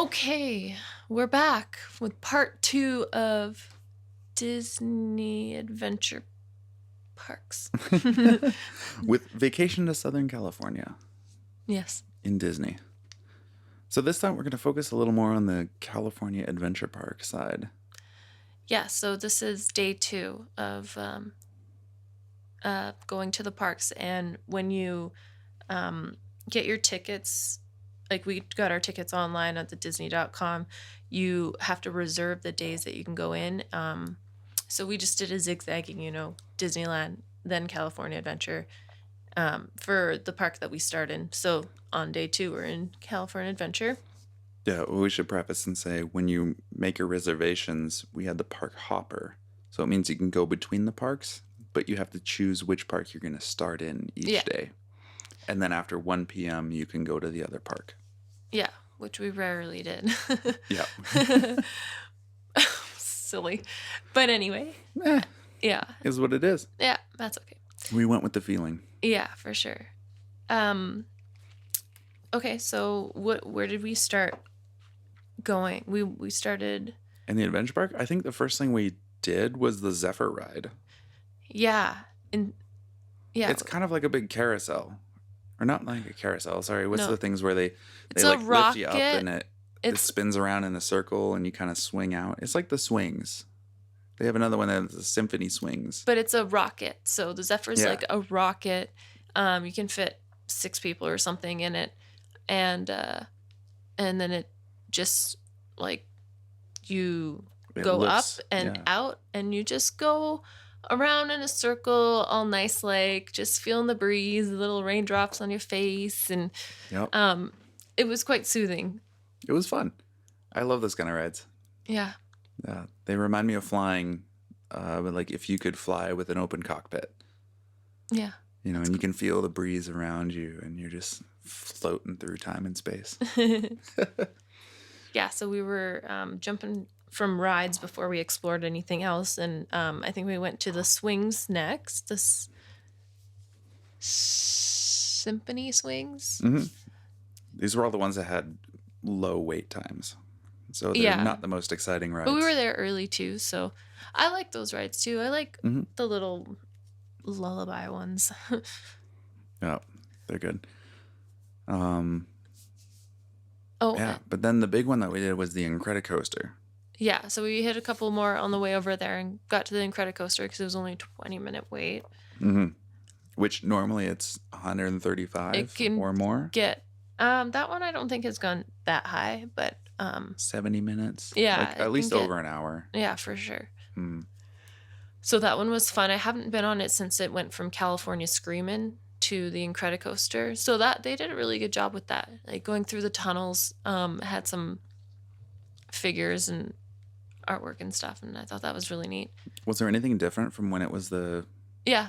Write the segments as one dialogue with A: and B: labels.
A: Okay, we're back with part 2 of Disney Adventure Parks.
B: With Vacation to Southern California
A: Yes.
B: in Disney. So this time we're going to focus a little more on the California Adventure Park side.
A: Yeah, so this is day 2 of going to the parks. And when you get your tickets, like we got our tickets online at the Disney.com, you have to reserve the days that you can go in. So we just did a zigzagging, Disneyland, then California Adventure for the park that we start in. So on day 2, we're in California Adventure.
B: Yeah, well, we should preface and say when you make your reservations, we had the park hopper. So it means you can go between the parks, but you have to choose which park you're going to start in each day. And then after 1 p.m., you can go to the other park.
A: Yeah, which we rarely did.
B: Yeah.
A: Silly. But anyway. Yeah.
B: Is what it is.
A: Yeah, that's okay.
B: We went with the feeling.
A: Yeah, for sure. Okay, so where did we start going? We started
B: in the adventure park. I think the first thing we did was the Zephyr ride.
A: Yeah.
B: It's kind of like a big carousel. Or not like a carousel, sorry. What's the things where they like lift you up and it spins around in a circle and you kind of swing out? It's like the swings. They have another one that's the symphony swings.
A: But it's a rocket. So the Zephyr's like a rocket. You can fit 6 people or something in it. And then it just like you go lifts up and out and you just go around in a circle all nice, like just feeling the breeze, little raindrops on your face. And it was quite soothing.
B: It was fun. I love those kind of rides.
A: Yeah.
B: They remind me of flying, like if you could fly with an open cockpit.
A: Yeah.
B: And you can feel the breeze around you and you're just floating through time and space.
A: Yeah, so we were jumping from rides before we explored anything else. And I think we went to the swings next. The symphony swings.
B: Mm-hmm. These were all the ones that had low wait times. So they're not the most exciting rides.
A: But we were there early too, so I like those rides too. I like the little lullaby ones.
B: Yeah, they're good.
A: Yeah,
B: but then the big one that we did was the Incredicoaster.
A: Yeah, so we hit a couple more on the way over there and got to the Incredicoaster because it was only a 20-minute wait.
B: Mm-hmm. Which normally it's 135 or more.
A: That one I don't think has gone that high, but
B: 70 minutes.
A: Yeah,
B: like at least over an hour.
A: Yeah, for sure. So that one was fun. I haven't been on it since it went from California Screamin' to the Incredicoaster. So that they did a really good job with that. Like going through the tunnels, had some figures and artwork and stuff, and I thought that was really neat.
B: Was there anything different from when it was the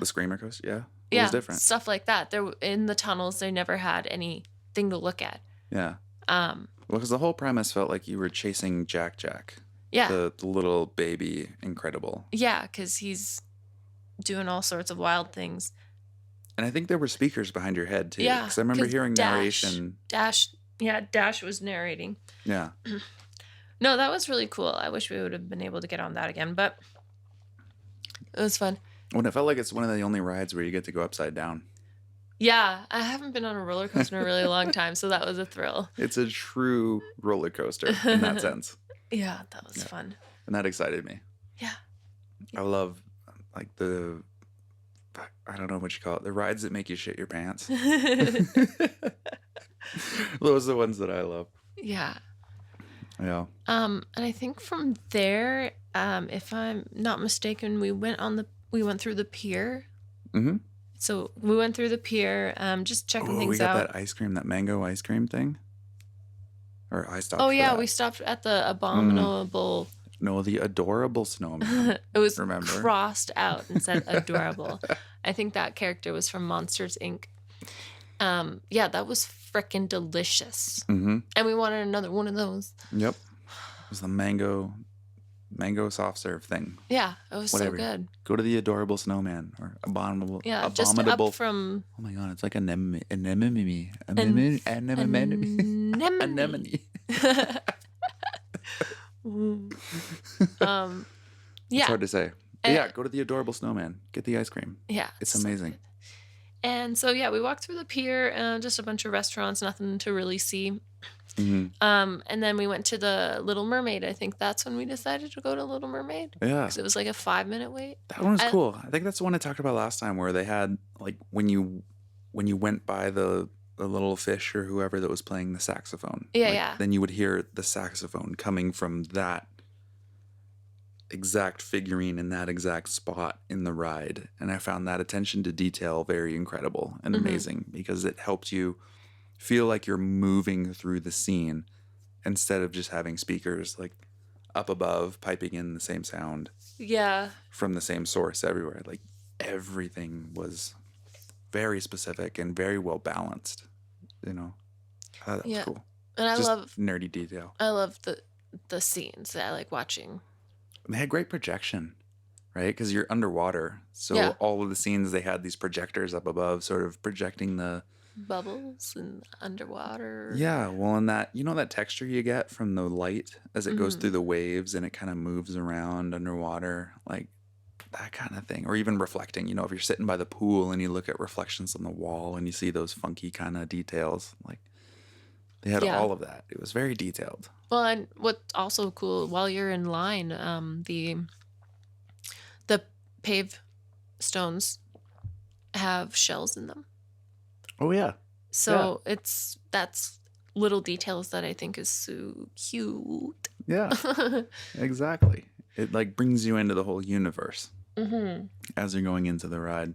B: Screamer coaster? Yeah. It was different.
A: Stuff like that. There in the tunnels, they never had anything to look at.
B: Yeah. Well, because the whole premise felt like you were chasing Jack.
A: Yeah.
B: The little baby Incredible.
A: Yeah, because he's doing all sorts of wild things.
B: And I think there were speakers behind your head, too.
A: Yeah.
B: Because I remember hearing narration.
A: Dash was narrating.
B: Yeah.
A: No, that was really cool. I wish we would have been able to get on that again, but it was fun.
B: Well, it felt like it's one of the only rides where you get to go upside down.
A: Yeah, I haven't been on a roller coaster in a really long time, so that was a thrill.
B: It's a true roller coaster in that sense.
A: Yeah, that was fun.
B: And that excited me.
A: Yeah.
B: I love, like, I don't know what you call it, the rides that make you shit your pants. Those are the ones that I love.
A: Yeah.
B: Yeah.
A: And I think from there, if I'm not mistaken, we went through the pier.
B: Mm-hmm.
A: So we went through the pier, just checking things out.
B: We got that ice cream, that mango ice cream thing. Or I stopped.
A: Oh yeah, we stopped at the abominable.
B: No, the adorable snowman.
A: It was crossed out and said adorable. I think that character was from Monsters Inc. Yeah, that was frickin' delicious.
B: Mm-hmm.
A: And we wanted another one of those.
B: Yep. It was the mango soft serve thing.
A: Yeah, it was
B: Whatever.
A: So good.
B: Go to the adorable snowman or abominable.
A: Yeah, just up from.
B: Oh my god, it's like anemone. It's hard to say. But yeah, go to the Adorable Snowman. Get the ice cream.
A: Yeah.
B: It's amazing.
A: So and so, yeah, we walked through the pier, just a bunch of restaurants, nothing to really see. Mm-hmm. And then we went to the Little Mermaid. I think that's when we decided to go to Little Mermaid.
B: Yeah.
A: Because it was like a 5-minute wait.
B: That one was cool. I think that's the one I talked about last time where they had, like, when you went by the little fish or whoever that was playing the saxophone.
A: Yeah,
B: like,
A: yeah.
B: Then you would hear the saxophone coming from that exact figurine in that exact spot in the ride. And I found that attention to detail very incredible and amazing because it helped you feel like you're moving through the scene instead of just having speakers like up above piping in the same sound.
A: Yeah.
B: From the same source everywhere. Like everything was very specific and very well balanced. You know, that was cool.
A: And I love
B: nerdy detail.
A: I love the scenes. I like watching.
B: They had great projection, right? Because you're underwater, so all of the scenes they had these projectors up above, sort of projecting the
A: bubbles and underwater.
B: Yeah, well, and that that texture you get from the light as it goes through the waves and it kind of moves around underwater, like that kind of thing, or even reflecting. If you're sitting by the pool and you look at reflections on the wall and you see those funky kind of details, like they had all of that. It was very detailed.
A: Well, and what's also cool while you're in line, the pave stones have shells in them.
B: Oh yeah.
A: So that's little details that I think is so cute.
B: Yeah. Exactly. It like brings you into the whole universe as you're going into the ride.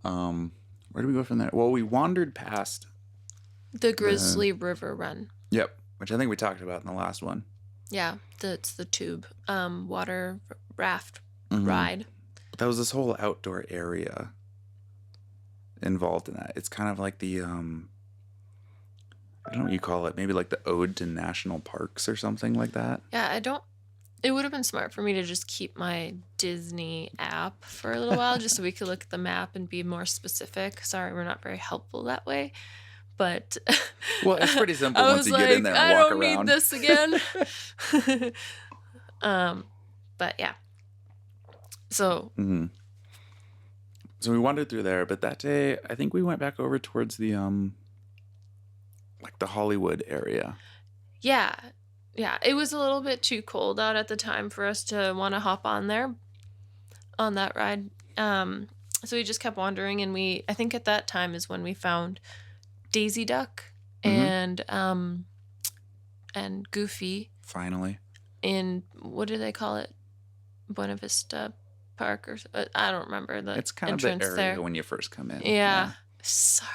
B: Where do we go from there? Well, we wandered past
A: the Grizzly River Run.
B: Yep, which I think we talked about in the last one.
A: Yeah, it's the tube water raft ride.
B: But that was this whole outdoor area involved in that. It's kind of like the I don't know what you call it, maybe like the ode to national parks or something like that.
A: Yeah, it would have been smart for me to just keep my Disney app for a little while just so we could look at the map and be more specific. Sorry, we're not very helpful that way. But
B: well, it's pretty simple once you get in there and walk around.
A: I don't need this again. But yeah. So
B: So we wandered through there, but that day I think we went back over towards the like the Hollywood area.
A: Yeah. Yeah, it was a little bit too cold out at the time for us to want to hop on that ride. So we just kept wandering, and I think at that time is when we found Daisy Duck and Goofy.
B: Finally.
A: In, what do they call it? Buena Vista Park, or I don't remember the
B: It's kind
A: entrance
B: of the area
A: there.
B: when you first come in.
A: Yeah. Sorry.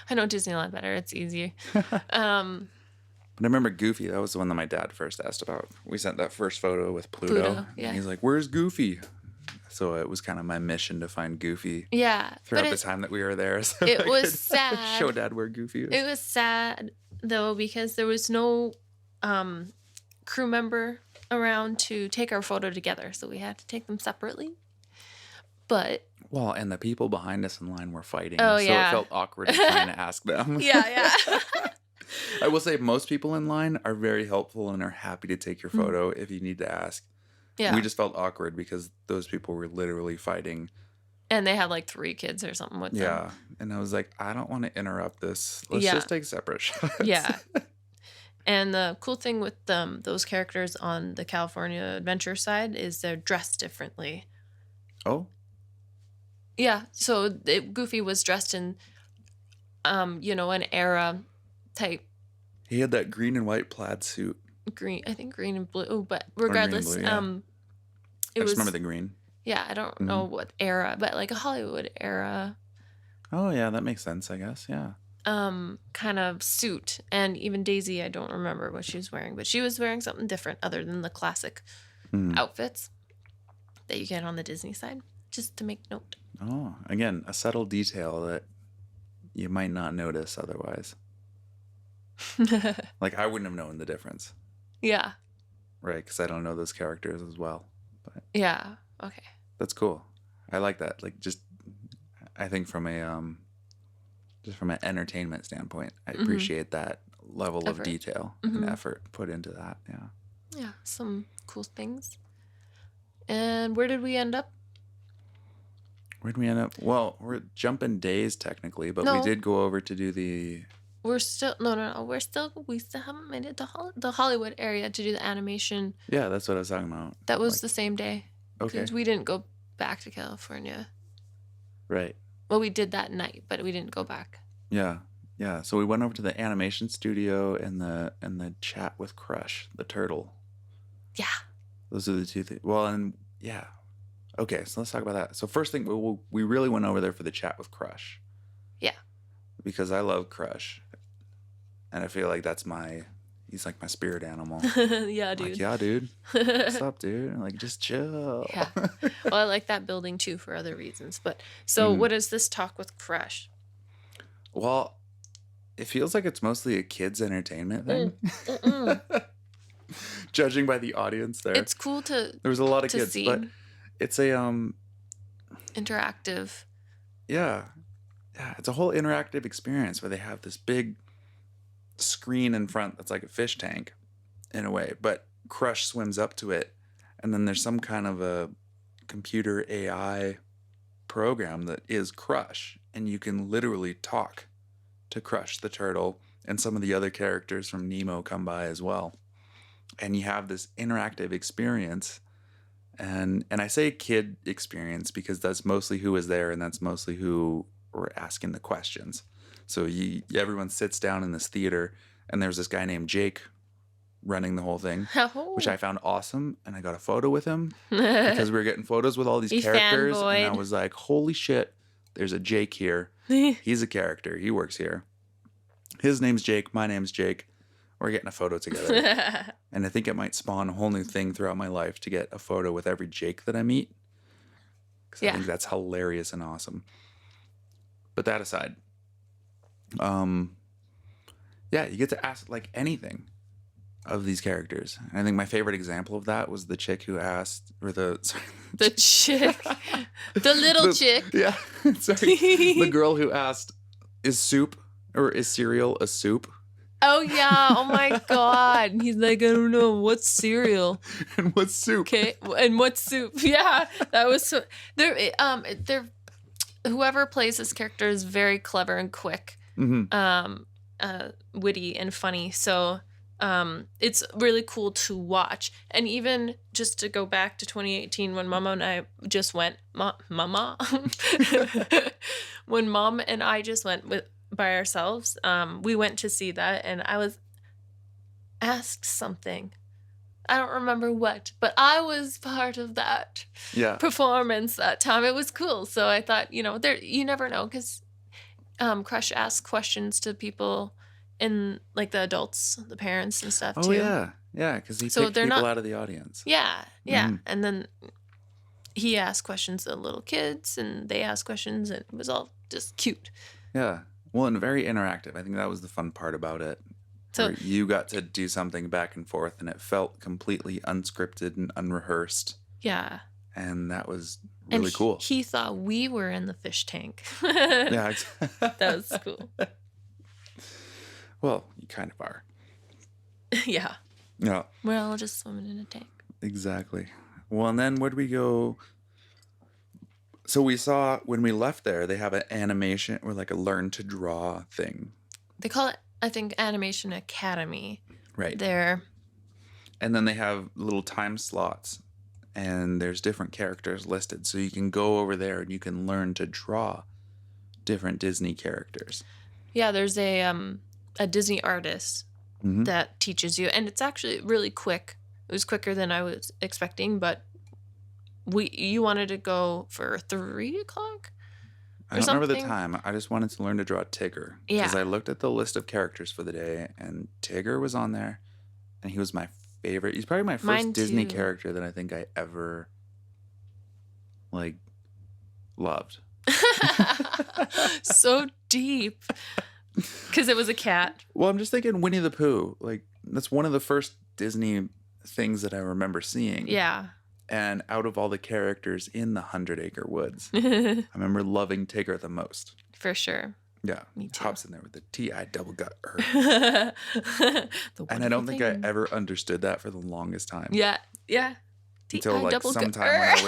A: I know Disneyland better. It's easy.
B: But I remember Goofy. That was the one that my dad first asked about. We sent that first photo with Pluto.
A: Yeah.
B: And he's like, "Where's Goofy?" So it was kind of my mission to find Goofy.
A: Yeah.
B: Throughout the time that we were there. So
A: it was sad.
B: Show Dad where Goofy is.
A: It was sad, though, because there was no crew member around to take our photo together. So we had to take them separately. But...
B: Well, and the people behind us in line were fighting.
A: Oh,
B: so
A: yeah.
B: it felt awkward trying to ask them.
A: Yeah.
B: I will say most people in line are very helpful and are happy to take your photo if you need to ask. Yeah. We just felt awkward because those people were literally fighting.
A: And they had like 3 kids or something with them.
B: Yeah. And I was like, I don't want to interrupt this. Let's just take separate shots.
A: Yeah. And the cool thing with those characters on the California Adventure side is they're dressed differently.
B: Oh?
A: Yeah. So Goofy was dressed in, an era type.
B: He had that green and white plaid suit.
A: I think green and blue, but regardless,
B: blue, yeah. I just remember the green.
A: Yeah, I don't know what era, but like a Hollywood era.
B: Oh yeah, that makes sense, I guess. Yeah.
A: Kind of suit, and even Daisy, I don't remember what she was wearing, but she was wearing something different other than the classic outfits that you get on the Disney side. Just to make note.
B: Oh, again, a subtle detail that you might not notice otherwise. Like I wouldn't have known the difference.
A: Yeah.
B: Right, because I don't know those characters as well. But
A: yeah. Okay.
B: That's cool. I like that. Like, I think from an entertainment standpoint, I appreciate that level of detail and effort put into that. Yeah.
A: Yeah, some cool things. And where did we end up?
B: Where'd we end up? Well, we're jumping days technically, but we did go over to do the...
A: We're still... No. We still haven't made it to the Hollywood area to do the animation.
B: Yeah, that's what I was talking about.
A: That was the same day.
B: Okay.
A: Because we didn't go back to California.
B: Right.
A: Well, we did that night, but we didn't go back.
B: Yeah. Yeah. So we went over to the animation studio and the chat with Crush, the turtle.
A: Yeah.
B: Those are the two things. Well, and yeah. Okay, so let's talk about that. So first thing, we really went over there for the chat with Crush.
A: Yeah.
B: Because I love Crush. And I feel like he's like my spirit animal.
A: Yeah, dude.
B: Like, yeah, dude. What's up, dude? Like, just chill.
A: Yeah. Well, I like that building too for other reasons. But so what is this talk with Crush?
B: Well, it feels like it's mostly a kids' entertainment thing. Judging by the audience there.
A: It's cool to...
B: There was a lot of kids, see. But it's a...
A: interactive.
B: Yeah. Yeah, it's a whole interactive experience where they have this big screen in front that's like a fish tank in a way, but Crush swims up to it, and then there's some kind of a computer AI program that is Crush, and you can literally talk to Crush the turtle, and some of the other characters from Nemo come by as well, and you have this interactive experience. And I say kid experience because that's mostly who was there, and that's mostly who were asking the questions. So everyone sits down in this theater, and there's this guy named Jake running the whole thing, which I found awesome. And I got a photo with him because we were getting photos with all these characters.
A: Fanboyed.
B: And I was like, holy shit, there's a Jake here. He's a character. He works here. His name's Jake. My name's Jake. We're getting a photo together. And I think it might spawn a whole new thing throughout my life to get a photo with every Jake that I meet. Because I think that's hilarious and awesome. But that aside, yeah, you get to ask like anything of these characters. And I think my favorite example of that was the chick who asked, or the
A: chick, the little chick.
B: Yeah, sorry, the girl who asked, "Is cereal a soup?"
A: Oh yeah! Oh my god! He's like, I don't know what's cereal
B: and what's soup.
A: Okay, and what's soup? Yeah, that was so. They're whoever plays this character is very clever and quick, witty and funny. So it's really cool to watch. And even just to go back to 2018 when Mama and I just went, when Mom and I just went by ourselves, we went to see that, and I was asked something. I don't remember what, but I was part of that performance that time. It was cool. So I thought, you never know, because Crush asks questions to people in, like, the adults, the parents and stuff, too.
B: Oh, yeah, because he picked people out of the audience.
A: Yeah. And then he asked questions to the little kids, and they asked questions, and it was all just cute.
B: Yeah. Well, and very interactive. I think that was the fun part about it. So you got to do something back and forth, and it felt completely unscripted and unrehearsed.
A: Yeah.
B: And that was really cool.
A: He thought we were in the fish tank.
B: Yeah.
A: That was cool.
B: Well, you kind of are.
A: Yeah.
B: Yeah.
A: We're all just swimming in a tank.
B: Exactly. Well, and then where'd we go? So we saw, when we left there, they have an animation or like a learn to draw thing.
A: They call it, I think, Animation Academy.
B: Right.
A: There.
B: And then they have little time slots, and there's different characters listed. So you can go over there and you can learn to draw different Disney characters. Yeah,
A: there's a Disney artist that teaches you, and it's actually really quick. It was quicker than I was expecting, but you wanted to go for 3 o'clock?
B: I don't remember the time. I just wanted to learn to draw Tigger. Yeah. Because I looked at the list of characters for the day, and Tigger was on there, and he was my favorite. He's probably my first Disney character that I think I ever, like, loved.
A: So deep. Because it was a cat.
B: Well, I'm just thinking Winnie the Pooh. Like, that's one of the first Disney things that I remember seeing.
A: Yeah.
B: And out of all the characters in the 100 Acre Woods, I remember loving Tigger the most.
A: For sure.
B: Yeah.
A: Me too.
B: Hops in there with the T-I double gut. And I don't think I ever understood that for the longest time.
A: Yeah. Yeah.
B: Until like sometime when I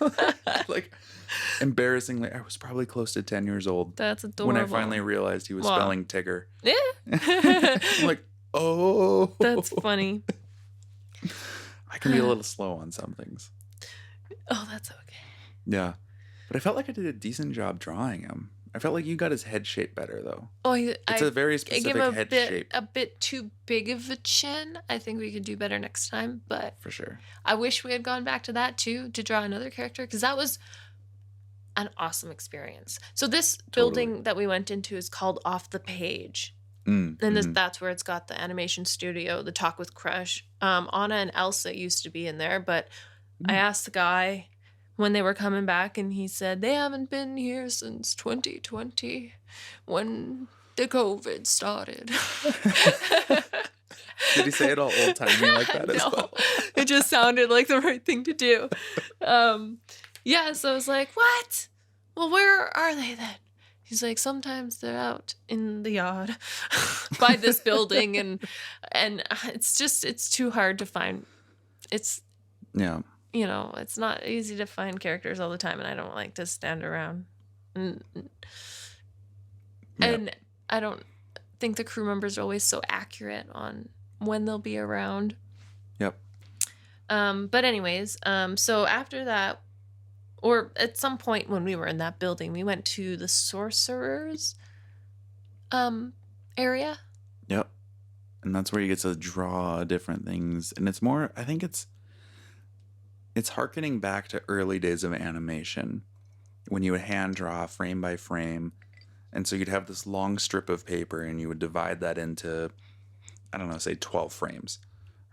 B: was like embarrassingly, I was probably close to 10 years old.
A: That's adorable.
B: When I finally realized he was spelling Tigger.
A: Yeah.
B: I'm like, oh.
A: That's funny.
B: I can be a little slow on some things.
A: Oh, that's okay.
B: Yeah. But I felt like I did a decent job drawing him. I felt like you got his head shape better, though.
A: Oh,
B: it's a very specific head shape.
A: A bit too big of a chin. I think we could do better next time, but
B: for sure.
A: I wish we had gone back to that too to draw another character because that was an awesome experience. So this building that we went into is called Off the Page, and that's where it's got the animation studio, the Talk with Crush. Anna and Elsa used to be in there, but I asked the guy when they were coming back, and he said they haven't been here since 2020 when the COVID started.
B: Did he say it all old-timey like that as well?
A: It just sounded like the right thing to do. Yeah, so I was like, what? Well, where are they then? He's like, sometimes they're out in the yard by this building, and it's too hard to find. It's it's not easy to find characters all the time, and I don't like to stand around. And I don't think the crew members are always so accurate on when they'll be around.
B: Yep.
A: But anyways, so after that, or at some point when we were in that building, we went to the sorcerer's area.
B: Yep. And that's where you get to draw different things. And it's more, I think it's hearkening back to early days of animation when you would hand draw frame by frame. And so you'd have this long strip of paper and you would divide that into, I don't know, say 12 frames,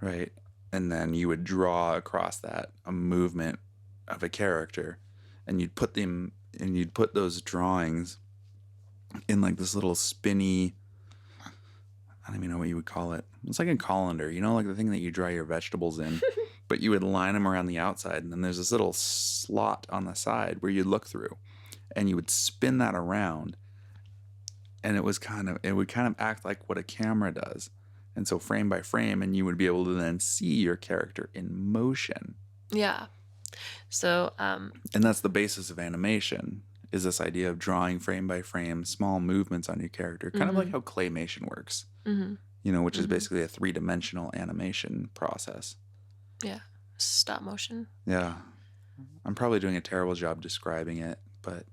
B: right? And then you would draw across that a movement of a character, and you'd put those drawings in like this little spinny, I don't even know what you would call it. It's like a colander, like the thing that you dry your vegetables in. But you would line them around the outside, and then there's this little slot on the side where you look through, and you would spin that around, and it would kind of act like what a camera does. And so frame by frame, and you would be able to then see your character in motion.
A: Yeah. So
B: and that's the basis of animation, is this idea of drawing frame by frame small movements on your character, kind of like how claymation works. Which is basically a 3-dimensional animation process.
A: Yeah. Stop motion.
B: Yeah. I'm probably doing a terrible job describing it, but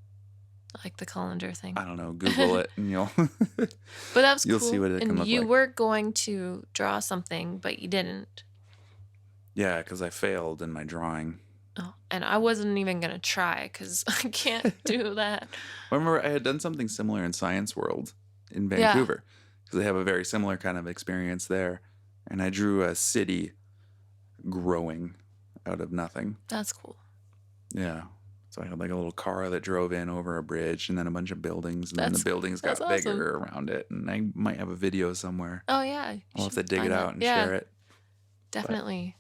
A: like the colander thing.
B: I don't know. Google it and you'll
A: But that was
B: you'll
A: cool.
B: see what it can look like.
A: You were going to draw something, but you didn't.
B: Yeah, because I failed in my drawing.
A: Oh, and I wasn't even going to try because I can't do that.
B: I remember I had done something similar in Science World in Vancouver, because they have a very similar kind of experience there. And I drew a city growing out of nothing.
A: That's cool.
B: Yeah. So I had like a little car that drove in over a bridge, and then a bunch of buildings, and then the buildings got bigger around it. And I might have a video somewhere.
A: Oh yeah.
B: I'll have to dig it out and share it.
A: Definitely.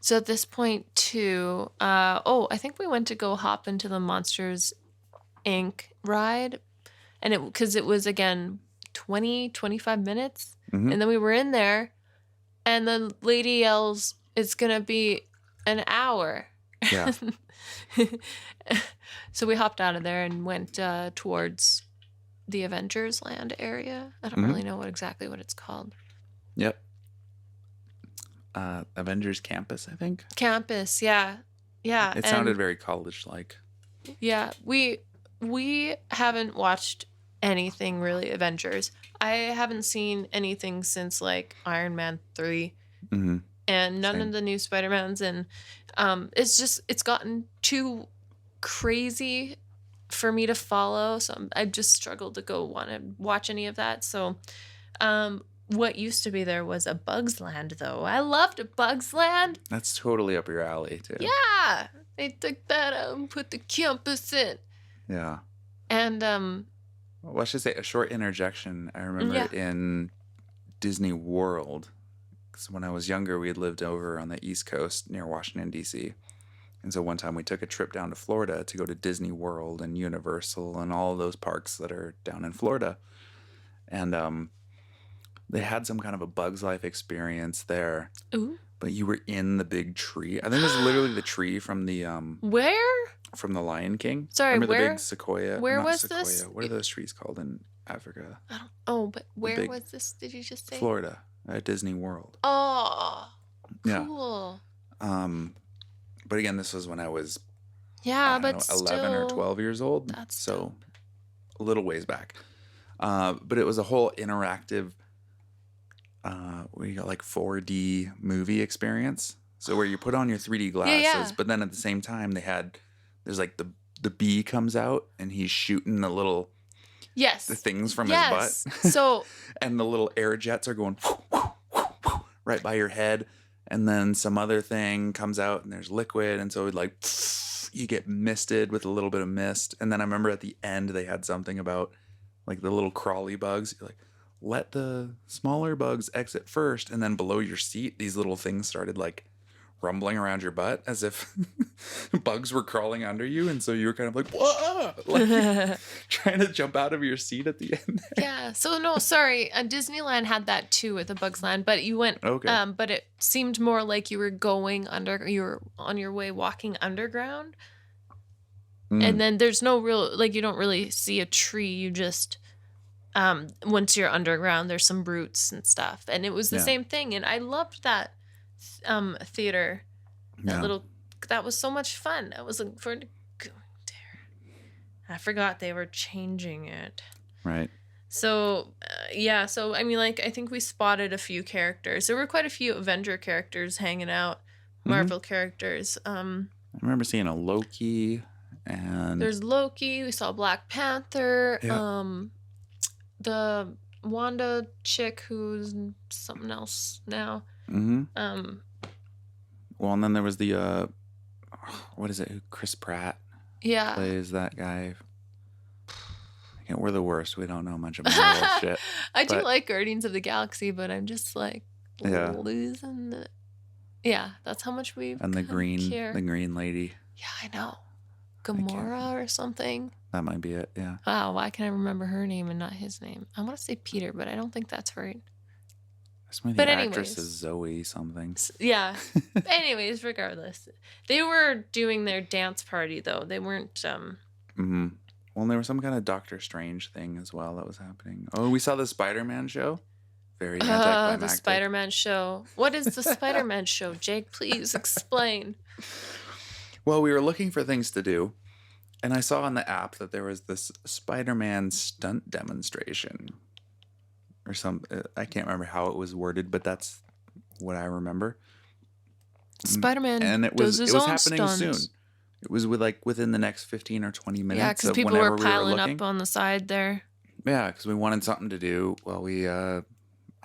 A: So at this point too, I think we went to go hop into the Monsters Inc. ride, and because it was again 25 minutes, and then we were in there, and the lady yells, "It's gonna be an hour."
B: Yeah.
A: So we hopped out of there and went towards the Avengers Land area. I don't really know exactly what it's called.
B: Yep. Avengers Campus, I think.
A: Campus, yeah.
B: It sounded very college-like.
A: Yeah, we haven't watched anything really Avengers. I haven't seen anything since like Iron Man 3. And none of the new Spider-Mans, and it's gotten too crazy for me to follow, so I've just struggled to go want to watch any of that. So what used to be there was a Bugs Land, though. I loved a Bugs Land.
B: That's totally up your alley, too.
A: Yeah. They took that out and put the campus in.
B: Yeah.
A: And,
B: well, I should say a short interjection. I remember in Disney World, because when I was younger, we had lived over on the East Coast near Washington, D.C., And so one time we took a trip down to Florida to go to Disney World and Universal and all of those parks that are down in Florida. And they had some kind of a Bug's Life experience there.
A: Ooh.
B: But you were in the big tree. I think it was literally the tree from the
A: Where?
B: From the Lion King.
A: Sorry,
B: remember
A: where?
B: The big sequoia.
A: Where was
B: sequoia.
A: this?
B: What are those trees called in Africa?
A: But where was this? Did you just say?
B: Florida, at Disney World.
A: Oh,
B: cool. Yeah. But again, this was when I was
A: 11
B: or 12 years old.
A: That's
B: so
A: dope.
B: A little ways back. But it was a whole interactive, we got like 4D movie experience. So where you put on your 3D glasses, but then at the same time there's like the bee comes out and he's shooting the little the things from his butt.
A: So
B: and the little air jets are going right by your head. And then some other thing comes out and there's liquid. And so like you get misted with a little bit of mist. And then I remember at the end they had something about like the little crawly bugs. You're like, let the smaller bugs exit first. And then below your seat, these little things started like rumbling around your butt as if bugs were crawling under you. And so you were kind of like, whoa, like trying to jump out of your seat at the end there.
A: Yeah. So no, sorry. Disneyland had that too with the Bugs Land, but you went, but it seemed more like you were you were on your way walking underground. And then there's no real, like, you don't really see a tree. You just, once you're underground, there's some roots and stuff. And it was the same thing. And I loved that theater. That was so much fun. I was looking forward to going there. I forgot they were changing it.
B: Right.
A: So, so, I mean, like, I think we spotted a few characters. There were quite a few Avenger characters hanging out, Marvel characters.
B: I remember seeing a Loki. And
A: there's Loki. We saw Black Panther.
B: Yeah.
A: The Wanda chick who's something else now.
B: Mm-hmm. Well, and then there was the what is it? Chris Pratt.
A: Yeah.
B: Plays that guy. We're the worst. We don't know much about Marvel shit.
A: I do like Guardians of the Galaxy, but I'm just like losing the. Yeah, that's how much we.
B: And the green lady.
A: Yeah, I know. Gamora or something.
B: That might be it, yeah.
A: Wow, why can I remember her name and not his name? I want to say Peter, but I don't think that's right.
B: The actress is Zoe something.
A: Yeah. Anyways, regardless. They were doing their dance party, though. They weren't...
B: Mm-hmm. Well, there was some kind of Doctor Strange thing as well that was happening. Oh, we saw the Spider-Man show. Very anticlimactic.
A: The Spider-Man show. What is the Spider-Man show? Jake, please explain.
B: Well, we were looking for things to do, and I saw on the app that there was this Spider-Man stunt demonstration or I can't remember how it was worded, but that's what I remember.
A: Spider-Man
B: and it was happening stunts. Soon. It was within the next 15 or 20 minutes.
A: Yeah, because people were piling up on the side there.
B: Yeah, because we wanted something to do while we,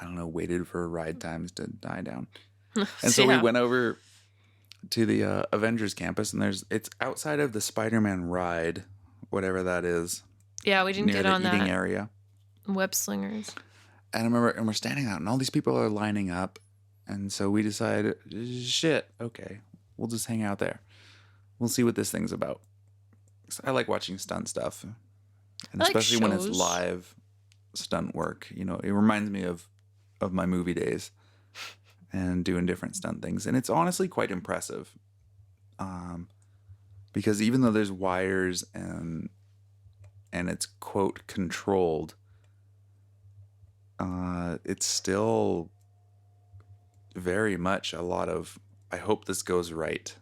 B: waited for ride times to die down. And so we went over to the Avengers campus, and it's outside of the Spider-Man ride, whatever that is.
A: Yeah, we didn't get on that.
B: Near the eating area.
A: Web slingers.
B: And I remember, and we're standing out, and all these people are lining up, and so we decided, shit, okay, we'll just hang out there. We'll see what this thing's about. I like watching stunt stuff, and especially when it's live stunt work. You know, it reminds me of my movie days. And doing different stunt things. And it's honestly quite impressive. Because even though there's wires and it's, quote, controlled, it's still very much a lot of, I hope this goes right.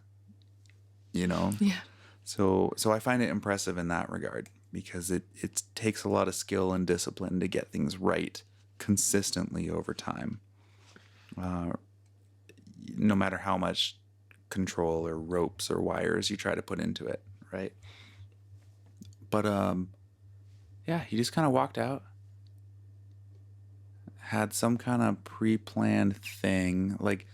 B: You know?
A: Yeah.
B: So I find it impressive in that regard. Because it takes a lot of skill and discipline to get things right consistently over time. No matter how much control or ropes or wires you try to put into it, right? But he just kind of walked out, had some kind of pre-planned thing. Like,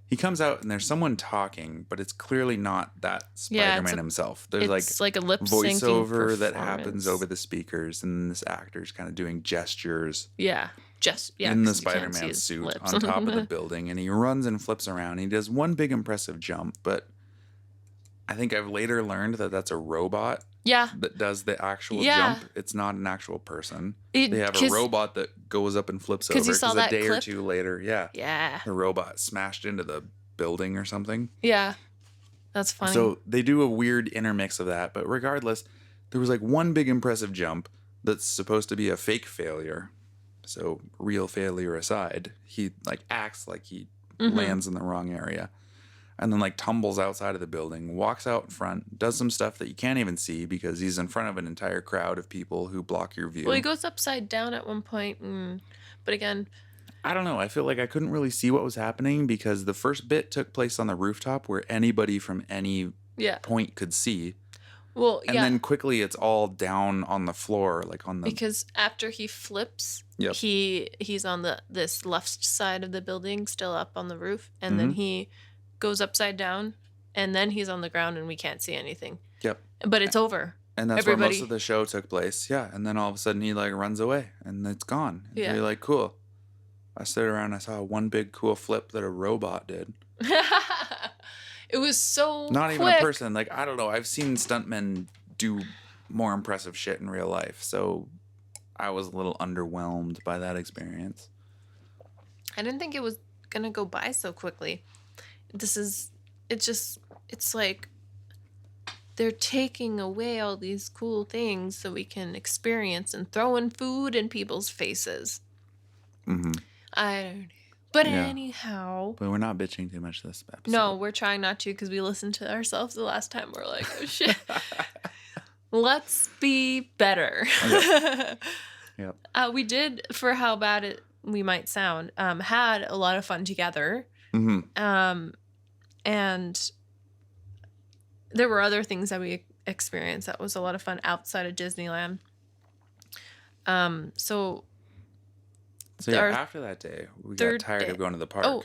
B: he comes out and there's someone talking, but it's clearly not that Spider-Man himself. There's
A: like a lip syncing
B: voiceover that happens over the speakers, and this actor's kind of doing gestures.
A: Yeah.
B: In the Spider-Man suit on top of the building, and he runs and flips around. He does one big impressive jump, but I think I've later learned that that's a robot.
A: Yeah.
B: That does the actual jump. It's not an actual person. They have a robot that goes up and flips over.
A: Because you saw that
B: a day
A: clip?
B: or two later,
A: Yeah.
B: the robot smashed into the building or something.
A: Yeah. That's funny.
B: So they do a weird intermix of that. But regardless, there was like one big impressive jump that's supposed to be a fake failure. So real failure aside, he like acts like he lands in the wrong area. And then like tumbles outside of the building, walks out in front, does some stuff that you can't even see because he's in front of an entire crowd of people who block your view.
A: Well, he goes upside down at one point, but again,
B: I don't know. I feel like I couldn't really see what was happening because the first bit took place on the rooftop where anybody from any point could see.
A: Well,
B: and then quickly it's all down on the floor, like on the...
A: Because after he flips, he's on this left side of the building, still up on the roof, and then he goes upside down, and then he's on the ground and we can't see anything.
B: Yep.
A: But it's over.
B: And that's where most of the show took place. Yeah. And then all of a sudden he like runs away and it's gone. And you're like, cool. I stood around and I saw one big cool flip that a robot did.
A: It was so
B: Not even a person. Like, I don't know. I've seen stuntmen do more impressive shit in real life. So I was a little underwhelmed by that experience.
A: I didn't think it was going to go by so quickly. It's like they're taking away all these cool things so we can experience and throwing food in people's faces. I don't know. But anyhow.
B: But we're not bitching too much this episode.
A: No, we're trying not to because we listened to ourselves the last time. We're like, oh shit. Let's be better.
B: Yep.
A: We did, for how bad we might sound, had a lot of fun together. And there were other things that we experienced that was a lot of fun outside of Disneyland. So
B: after that day, we got tired of going to the park.
A: Oh.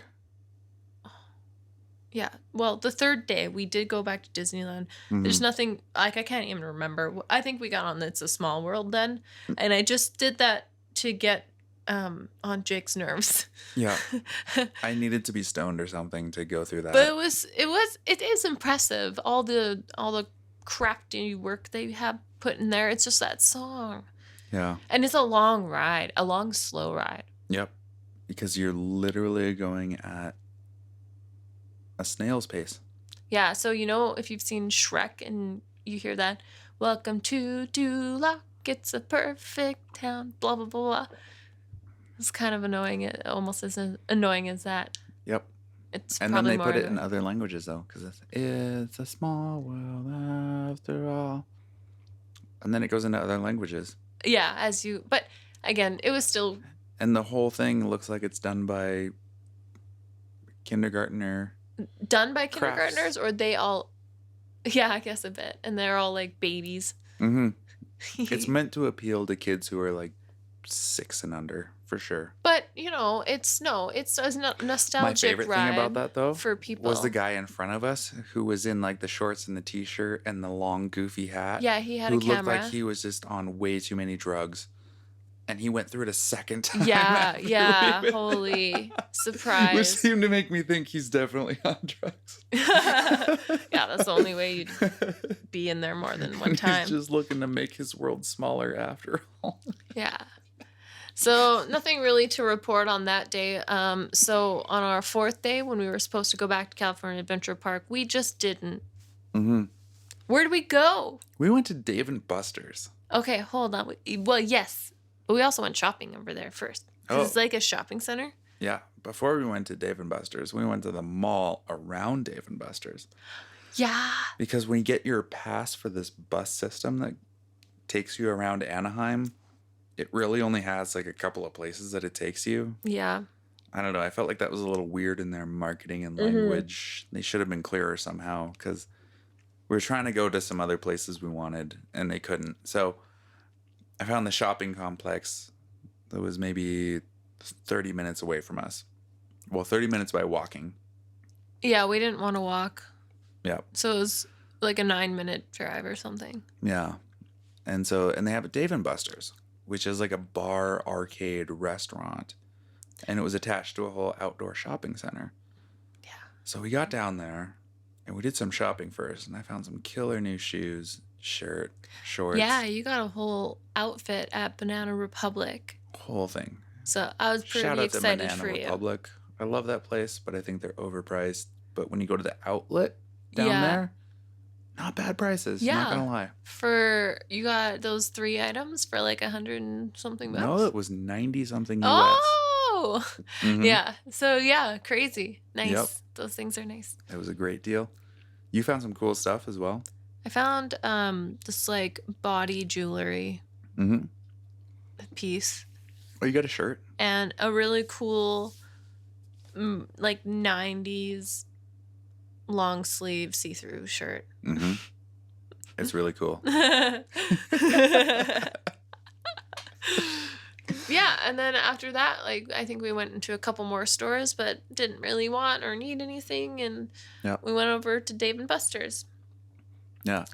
A: Yeah. Well, the third day, we did go back to Disneyland. There's nothing, like, I can't even remember. I think we got on It's a Small World then. And I just did that to get on Jake's nerves.
B: Yeah. I needed to be stoned or something to go through that.
A: But it is impressive. All the crafty work they have put in there. It's just that song.
B: Yeah.
A: And it's a long ride, a long, slow ride.
B: Yep. Because you're literally going at a snail's pace.
A: Yeah. So, if you've seen Shrek and you hear that, welcome to Duloc, it's a perfect town, blah, blah, blah, blah. It's kind of annoying. It almost as annoying as that.
B: Yep.
A: And then
B: they put it in other languages, though, because it's a small world after all. And then it goes into other languages.
A: Yeah, but again, it was still...
B: And the whole thing looks like it's done by kindergartner.
A: Done by kindergartners, or they all... Yeah, I guess a bit. And they're all like babies.
B: It's meant to appeal to kids who are like 6 and under, for sure.
A: But, it's a nostalgic
B: My favorite
A: ride
B: thing about that, though,
A: for people.
B: Was the guy in front of us who was in like the shorts and the t-shirt and the long goofy hat.
A: Yeah, he had a camera.
B: Who looked like he was just on way too many drugs. And he went through it a second time.
A: Yeah, holy surprise.
B: Which seemed to make me think he's definitely on drugs.
A: Yeah, that's the only way you'd be in there more than one time.
B: He's just looking to make his world smaller after all.
A: Yeah. So nothing really to report on that day. So on our 4th day, when we were supposed to go back to California Adventure Park, we just didn't. Where did we go?
B: We went to Dave & Buster's.
A: Okay, hold on. Well, yes. But we also went shopping over there first. It's like a shopping center.
B: Yeah. Before we went to Dave & Buster's, we went to the mall around Dave & Buster's.
A: Yeah.
B: Because when you get your pass for this bus system that takes you around Anaheim, it really only has like a couple of places that it takes you.
A: Yeah.
B: I don't know. I felt like that was a little weird in their marketing and language. They should have been clearer somehow because we were trying to go to some other places we wanted and they couldn't. So I found the shopping complex that was maybe 30 minutes away from us. Well, 30 minutes by walking.
A: Yeah, we didn't want to walk.
B: Yeah.
A: So it was like a 9-minute drive or something.
B: Yeah. And they have a Dave & Buster's, which is like a bar, arcade, restaurant. And it was attached to a whole outdoor shopping center.
A: Yeah.
B: So we got down there And we did some shopping first, and I found some killer new shoes, shirt, shorts.
A: Yeah, you got a whole outfit at Banana Republic.
B: Whole thing.
A: So I was pretty excited for you.
B: Republic. I love that place, but I think they're overpriced. But when you go to the outlet down there, not bad prices. Yeah. Not gonna lie.
A: You got those 3 items for like 100 and something bucks?
B: No, it was 90 something US.
A: Oh! Mm-hmm. Yeah. So yeah, crazy. Nice. Yep. Those things are nice.
B: It was a great deal. You found some cool stuff as well?
A: I found this like body jewelry piece.
B: Oh, you got a shirt?
A: And a really cool like 90s long sleeve see-through shirt.
B: Mm-hmm. It's really cool.
A: Yeah, and then after that, like I think we went into a couple more stores, but didn't really want or need anything, and we went over to Dave & Buster's.
B: Yeah,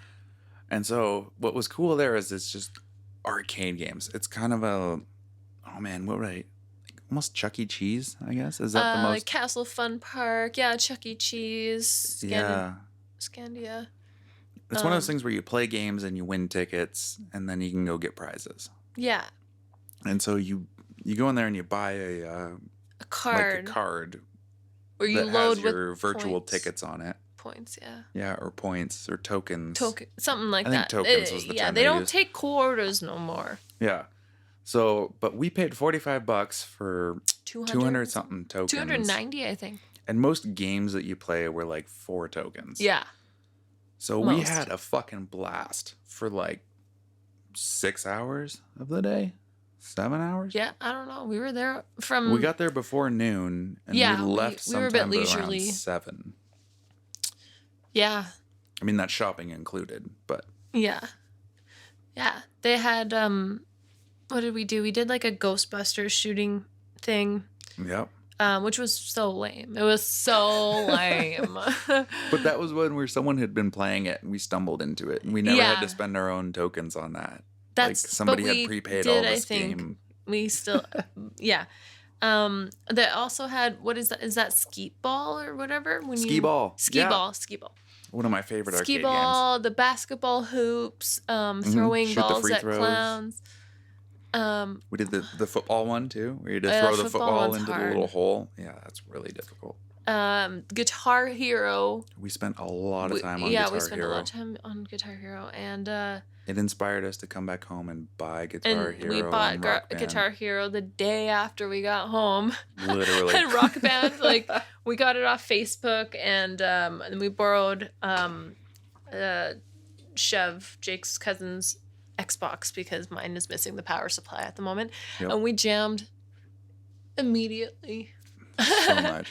B: and so what was cool there is it's just arcade games. It's kind of a, oh man, what would I? Almost Chuck E. Cheese, I guess. Is that the most?
A: Like Castle Fun Park, yeah, Chuck E. Cheese. Scandia.
B: It's one of those things where you play games and you win tickets, and then you can go get prizes.
A: Yeah.
B: And so you go in there and you buy a
A: card.
B: Like a card.
A: Where you load
B: has your virtual tickets on it.
A: Points, yeah.
B: Yeah, or points or tokens.
A: Something like that.
B: I think tokens was the term.
A: Yeah, they don't take quarters no more.
B: Yeah. So, but we paid $45 for 200 something tokens.
A: 290, I think.
B: And most games that you play were like 4 tokens.
A: Yeah.
B: So we had a fucking blast for like 6 hours of the day. 7 hours?
A: Yeah, I don't know. We were there
B: We got there before noon, and we left sometime around 7.
A: Yeah.
B: I mean, that's shopping included, but...
A: Yeah. Yeah. They had, what did we do? We did like a Ghostbusters shooting thing.
B: Yep.
A: Which was so lame. It was so lame.
B: But that was when someone had been playing it, and we stumbled into it, and we never had to spend our own tokens on that. That's like somebody had prepaid all this game.
A: We still, yeah. They also had, what is that? Is that skeet ball or whatever?
B: Skee ball. One of my favorite arcade games.
A: Skee ball, the basketball hoops, throwing balls at clowns.
B: We did the football one too, where you just throw the football into the little hole. Yeah, that's really difficult.
A: Guitar Hero.
B: We spent a lot of time on Guitar Hero. Yeah, we spent a lot
A: of time on Guitar Hero, and
B: it inspired us to come back home and buy Guitar Hero.
A: We bought Guitar Hero the day after we got home.
B: Literally.
A: And Rock Band, like we got it off Facebook, and we borrowed Chev, Jake's cousin's Xbox, because mine is missing the power supply at the moment, and we jammed immediately.
B: So much.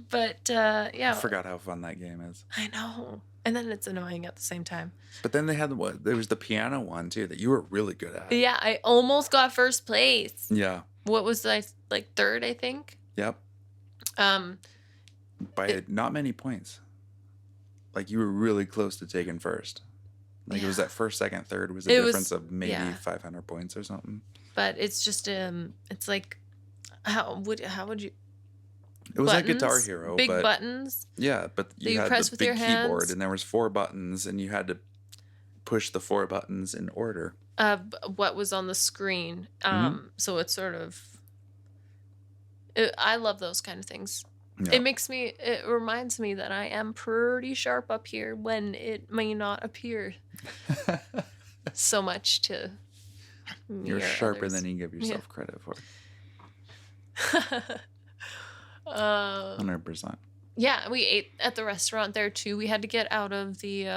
A: But yeah,
B: I forgot how fun that game is.
A: I know. And then it's annoying at the same time.
B: But then they had there was the piano one too that you were really good at.
A: Yeah, I almost got first place.
B: Yeah.
A: What was I, like third, I think?
B: Yep. By not many points. Like you were really close to taking first. Like it was that first, second, third was a difference of maybe 500 points or something.
A: But it's just it's like how would you?
B: It was like Guitar Hero,
A: big buttons.
B: Yeah, but you had the big keyboard, and there was 4 buttons, and you had to push the 4 buttons in order.
A: What was on the screen? So it's sort of. I love those kind of things. Yeah. It reminds me that I am pretty sharp up here when it may not appear so much to me.
B: You're sharper than you give yourself credit for. 100%.
A: Yeah, we ate at the restaurant there too. We had to get out of the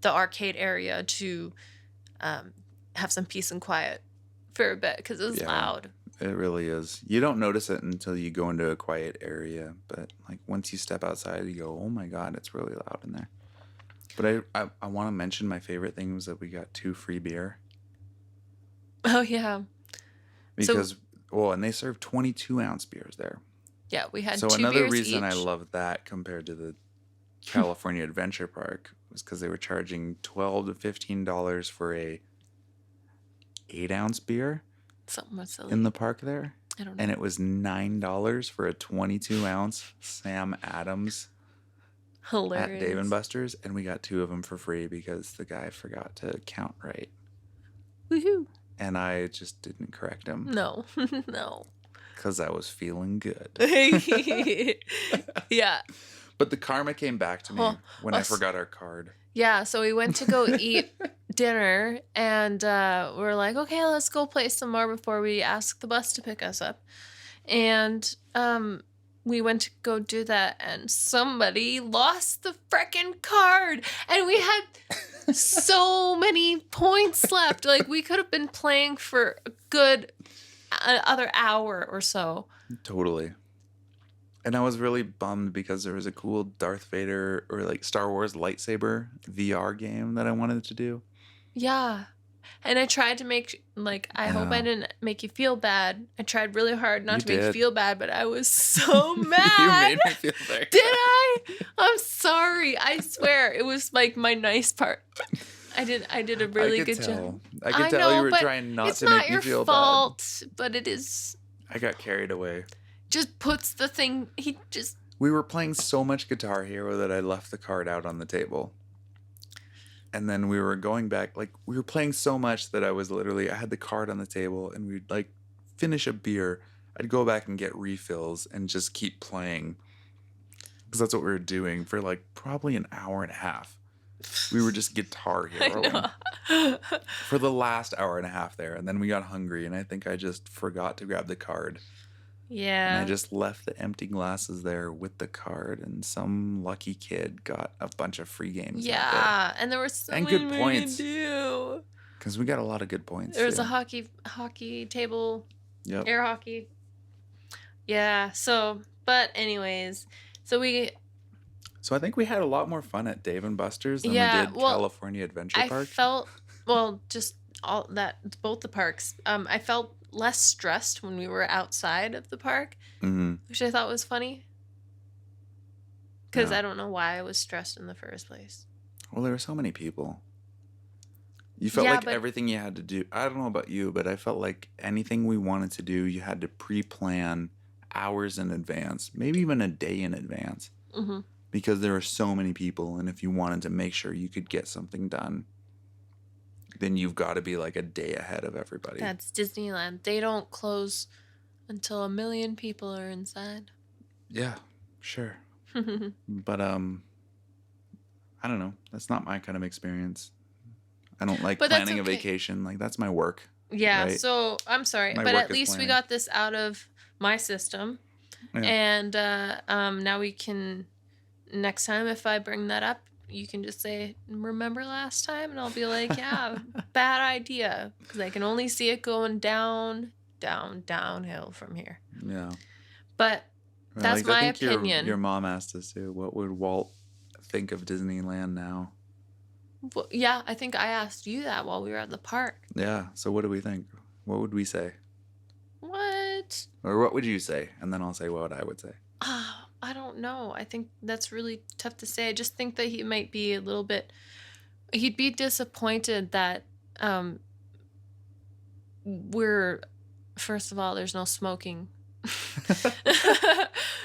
A: arcade area to have some peace and quiet for a bit because it was loud.
B: It really is. You don't notice it until you go into a quiet area, but like once you step outside, you go, "Oh my God, it's really loud in there." But I want to mention my favorite thing was that we got 2 free beer.
A: Oh yeah.
B: Because and they serve 22-ounce beers there.
A: Yeah, we had 2
B: beers. So another reason
A: each.
B: I love that compared to the California Adventure Park was because they were charging $12 to $15 for a 8-ounce beer.
A: Something silly.
B: In the park there.
A: I don't know.
B: And it was $9 for a 22-ounce Sam Adams
A: Hilarious.
B: At Dave & Buster's, and we got 2 of them for free because the guy forgot to count right.
A: Woohoo!
B: And I just didn't correct him.
A: No. No.
B: Because I was feeling good.
A: Yeah.
B: But the karma came back to me when I forgot our card.
A: Yeah, so we went to go eat dinner, and we're like, okay, let's go play some more before we ask the bus to pick us up. And we went to go do that, and somebody lost the frickin' card, and we had so many points left. Like, we could have been playing for a good other hour or so.
B: Totally. And I was really bummed because there was a cool Darth Vader or like Star Wars lightsaber VR game that I wanted to do.
A: Yeah. And I tried to make, like, I hope I didn't make you feel bad. I tried really hard not to make you feel bad, but I was so mad.
B: You made me feel very
A: Did I? I'm sorry. I swear. It was like my nice part. I did a really good job.
B: I could tell you were trying not to make me feel bad. It's not your fault,
A: but it is.
B: I got carried away.
A: Just puts the thing,
B: We were playing so much Guitar Hero that I left the card out on the table. And then we were going back, like, we were playing so much that I had the card on the table, and we'd, like, finish a beer. I'd go back and get refills and just keep playing. Because that's what we were doing for, like, probably an hour and a half. We were just Guitar Hero for the last hour and a half there. And then we got hungry, and I think I just forgot to grab the card.
A: Yeah.
B: And I just left the empty glasses there with the card, and some lucky kid got a bunch of free games.
A: Yeah, and there were so many
B: good points.
A: To do.
B: Because we got a lot of good points.
A: There was a hockey table.
B: Yep.
A: Air hockey. Yeah. So, but anyways, so I
B: think we had a lot more fun at Dave & Buster's than we did California Adventure Park.
A: I felt just all that, both the parks. I felt less stressed when we were outside of the park, which I thought was funny. Because I don't know why I was stressed in the first place.
B: Well, there were so many people. You felt like everything you had to do. I don't know about you, but I felt like anything we wanted to do, you had to pre-plan hours in advance, maybe even a day in advance. Mm-hmm. Because there were so many people, and if you wanted to make sure you could get something done, then you've got to be like a day ahead of everybody.
A: That's Disneyland. They don't close until 1 million people are inside.
B: Yeah, sure. But I don't know. That's not my kind of experience. I don't like planning a vacation. Like, that's my work.
A: Yeah,
B: right?
A: So I'm sorry. But at least we got this out of my system. Yeah. And now we can, next time if I bring that up, you can just say, remember last time? And I'll be like, yeah, bad idea. Because I can only see it going downhill from here.
B: Yeah.
A: But that's my opinion.
B: Your mom asked us too, what would Walt think of Disneyland now?
A: Well, yeah, I think I asked you that while we were at the park.
B: Yeah. So what do we think? What would we say?
A: What?
B: Or what would you say? And then I'll say what I would say.
A: I don't know. I think that's really tough to say. I just think that he might be a little bit... He'd be disappointed that first of all, there's no smoking.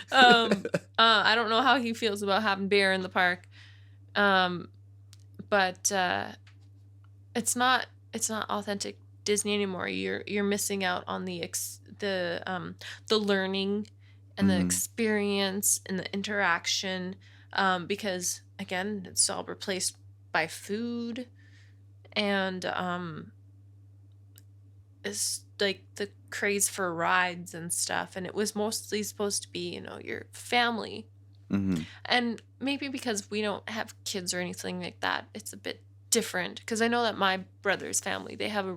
A: I don't know how he feels about having beer in the park. But it's not authentic Disney anymore. You're missing out on the learning and the experience and the interaction, because again, it's all replaced by food, and it's like the craze for rides and stuff. And it was mostly supposed to be, your family. Mm-hmm. And maybe because we don't have kids or anything like that, it's a bit different. Because I know that my brother's family, they have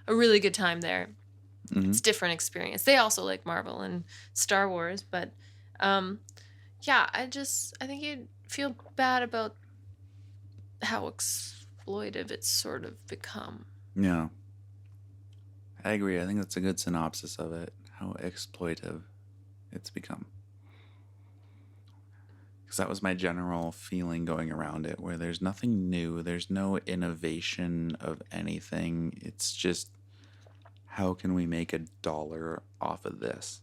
A: a really good time there. Mm-hmm. It's a different experience. They also like Marvel and Star Wars, but yeah, I think you'd feel bad about how exploitive it's sort of become.
B: Yeah. I agree. I think that's a good synopsis of it, how exploitive it's become. Because that was my general feeling going around it, where there's nothing new, there's no innovation of anything. It's just, how can we make $1 off of this?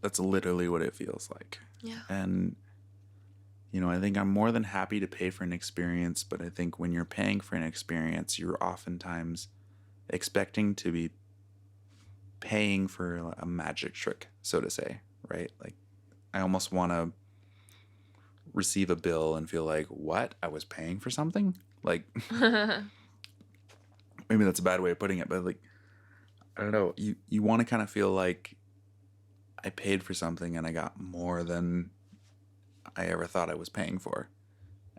B: That's literally what it feels like.
A: Yeah.
B: And I think I'm more than happy to pay for an experience, but I think when you're paying for an experience, you're oftentimes expecting to be paying for a magic trick, so to say, right? Like, I almost want to receive a bill and feel like, what? I was paying for something? Like, maybe that's a bad way of putting it, but like, I don't know. You want to kind of feel like I paid for something and I got more than I ever thought I was paying for.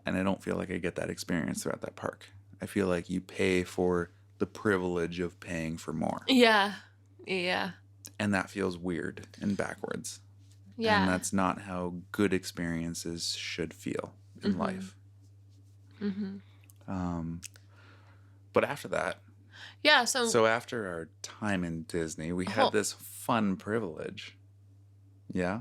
B: And I don't feel like I get that experience throughout that park. I feel like you pay for the privilege of paying for more.
A: Yeah. Yeah.
B: And that feels weird and backwards.
A: Yeah.
B: And that's not how good experiences should feel in life. But after that.
A: Yeah.
B: So after our time in Disney, we had this fun privilege. Yeah?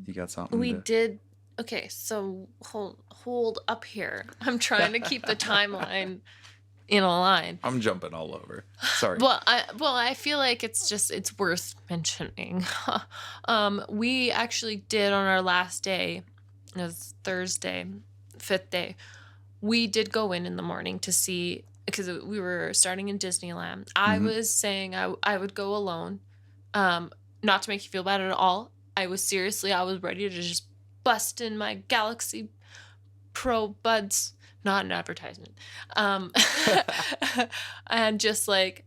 B: You got something?
A: We did. Okay, so hold up here. I'm trying to keep the timeline in a line.
B: I'm jumping all over. Sorry.
A: Well, I feel like it's worth mentioning. We actually did on our last day, it was Thursday, 5th day. We did go in the morning to see, because we were starting in Disneyland. I was saying I would go alone, not to make you feel bad at all. I was ready to just bust in my Galaxy Pro buds, not an advertisement, and just like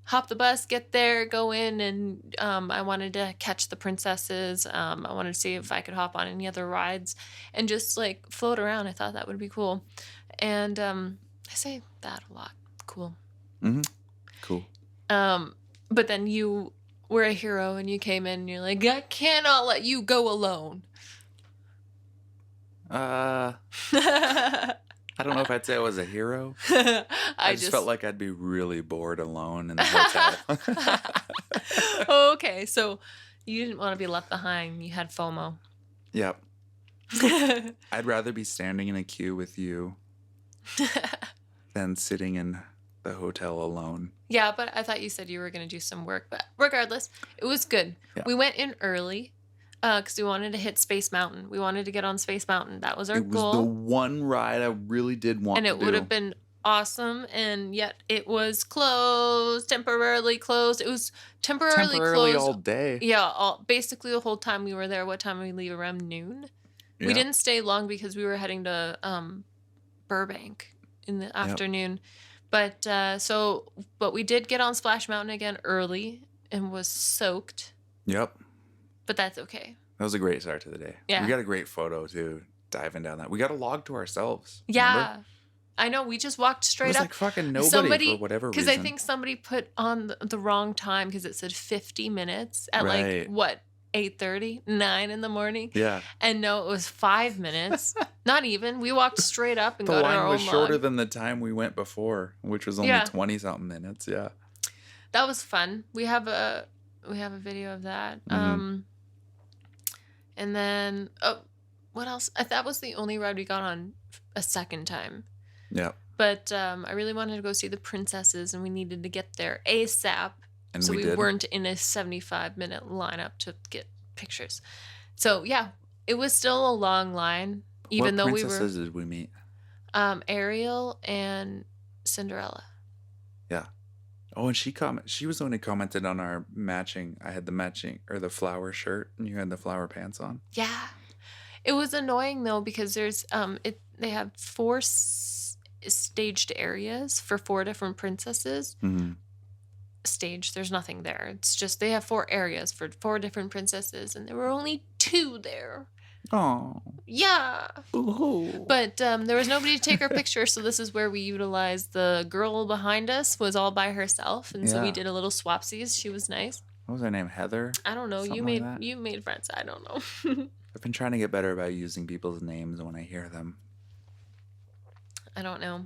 A: hop the bus, get there, go in, and I wanted to catch the princesses. I wanted to see if I could hop on any other rides and just like float around. I thought that would be cool, and I say that a lot. Cool.
B: Cool.
A: But then you were a hero and you came in and you're like, I cannot let you go alone.
B: I don't know if I'd say I was a hero. I just felt like I'd be really bored alone in the hotel.
A: Okay, so you didn't want to be left behind. You had FOMO.
B: Yep. I'd rather be standing in a queue with you than sitting in the hotel alone.
A: Yeah, but I thought you said you were going to do some work. But regardless, it was good. Yeah. We went in early because we wanted to hit Space Mountain. We wanted to get on Space Mountain. That was our goal. It was
B: the one ride I really did want to do.
A: And it would have been awesome, and yet it was closed, temporarily closed. It was temporarily closed
B: all day.
A: Yeah, basically the whole time we were there. What time did we leave? Around noon. Yeah. We didn't stay long because we were heading to Burbank in the afternoon. But but we did get on Splash Mountain again early and was soaked.
B: Yep.
A: But that's okay.
B: That was a great start to the day.
A: Yeah.
B: We got a great photo too, diving down that. We got a log to ourselves.
A: Yeah.
B: Remember?
A: I know. We just walked straight up.
B: It was like fucking nobody for whatever reason.
A: Because I think somebody put on the wrong time because it said 50 minutes at like, what, 8:30, 9 in the morning?
B: Yeah.
A: And no, it was 5 minutes. Not even. We walked straight up and got our own log.
B: The line was shorter than the time we went before, which was only 20-something minutes. Yeah.
A: That was fun. We have a video of that. And then, what else? That was the only ride we got on a second time.
B: Yeah.
A: But I really wanted to go see the princesses, and we needed to get there ASAP. And so we weren't in a 75-minute lineup to get pictures. So, yeah, it was still a long line, even though we were...
B: What princesses did we meet?
A: Ariel and Cinderella.
B: Yeah. Oh, and she was the one who commented on our matching. I had the matching, or the flower shirt, and you had the flower pants on.
A: Yeah. It was annoying, though, because there's... they have 4 staged areas for 4 different princesses. Stage, there's nothing there. It's just they have 4 areas for 4 different princesses, and there were only 2 there.
B: Oh.
A: Yeah.
B: Ooh.
A: But there was nobody to take our picture, so this is where we utilized the girl behind us was all by herself, and so we did a little swapsies. She was nice.
B: What was her name? Heather?
A: I don't know. You made friends. I don't know.
B: I've been trying to get better about using people's names when I hear them.
A: I don't know.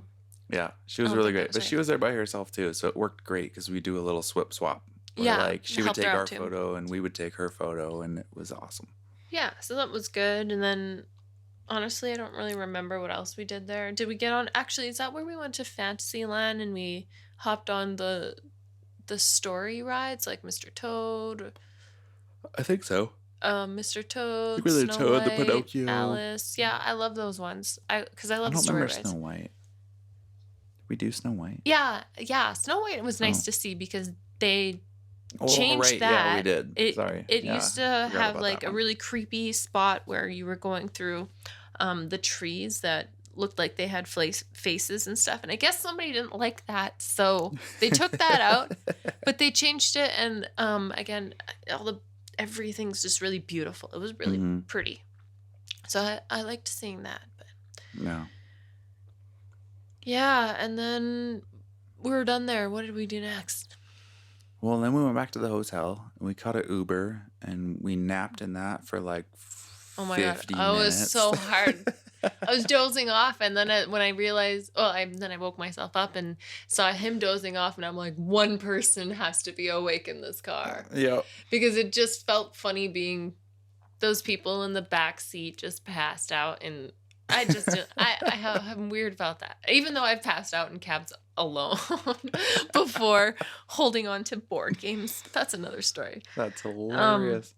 B: Yeah, she was really great. But she was there by herself, too, so it worked great because we do a little swap.
A: Yeah.
B: Like, she would take our photo, and we would take her photo, and it was awesome.
A: Yeah, so that was good. And then, honestly, I don't really remember what else we did there. Did we get on... Actually, is that where we went to Fantasyland and we hopped on the story rides, like Mr. Toad?
B: I think so.
A: Mr. Toad,
B: the
A: Snow
B: Toad,
A: White,
B: the Pinocchio,
A: Alice. Yeah, I love those ones. Because I love
B: I don't
A: story
B: remember
A: rides.
B: Snow White. Did we do Snow White?
A: Yeah. Snow White was nice to see because they changed that.
B: Yeah, we did.
A: It used to have like a really creepy spot where you were going through the trees that looked like they had faces and stuff, and I guess somebody didn't like that, so they took that out, but they changed it, and again, everything's just really beautiful. It was really pretty, so I liked seeing that. But yeah, and then we were done there. What did we do next?
B: Well, then we went back to the hotel and we caught an Uber and we napped in that for like 50 minutes.
A: I was so hard. I was dozing off, and then when I realized, then I woke myself up and saw him dozing off, and I'm like, one person has to be awake in this car.
B: Yeah.
A: Because it just felt funny being those people in the back seat just passed out, and I just I'm weird about that. Even though I've passed out in cabs alone before, holding on to board games. That's another story.
B: That's hilarious.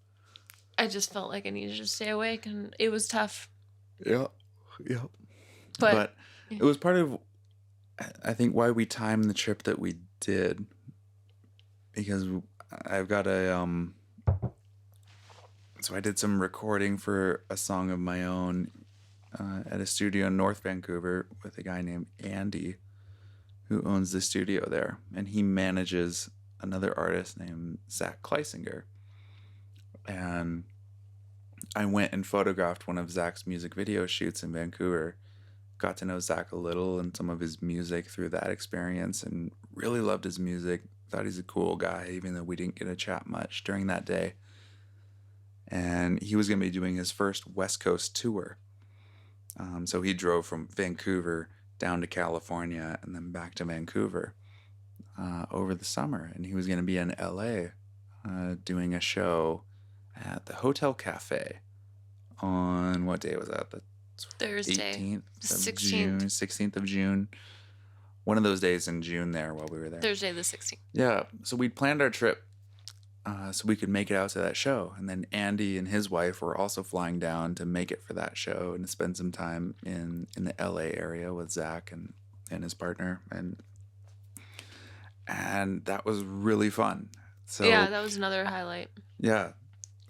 A: I just felt like I needed to stay awake, and it was tough.
B: Yeah. But it was part of, I think, why we timed the trip that we did, because I've got so I did some recording for a song of my own at a studio in North Vancouver with a guy named Andy, who owns the studio there, and he manages another artist named Zach Kleisinger. And I went and photographed one of Zach's music video shoots in Vancouver. Got to know Zach a little and some of his music through that experience, and really loved his music. Thought he's a cool guy, even though we didn't get to chat much during that day. And he was going to be doing his first West Coast tour. So he drove from Vancouver down to California and then back to Vancouver over the summer. And he was going to be in LA doing a show at the Hotel Cafe on, what day was that? The
A: Thursday.
B: 18th of June, 16th of June. One of those days in June there while we were there.
A: Thursday the 16th.
B: Yeah. So we'd planned our trip so we could make it out to that show. And then Andy and his wife were also flying down to make it for that show and to spend some time in the LA area with Zach and his partner. And that was really fun. So
A: yeah, that was another highlight.
B: Yeah.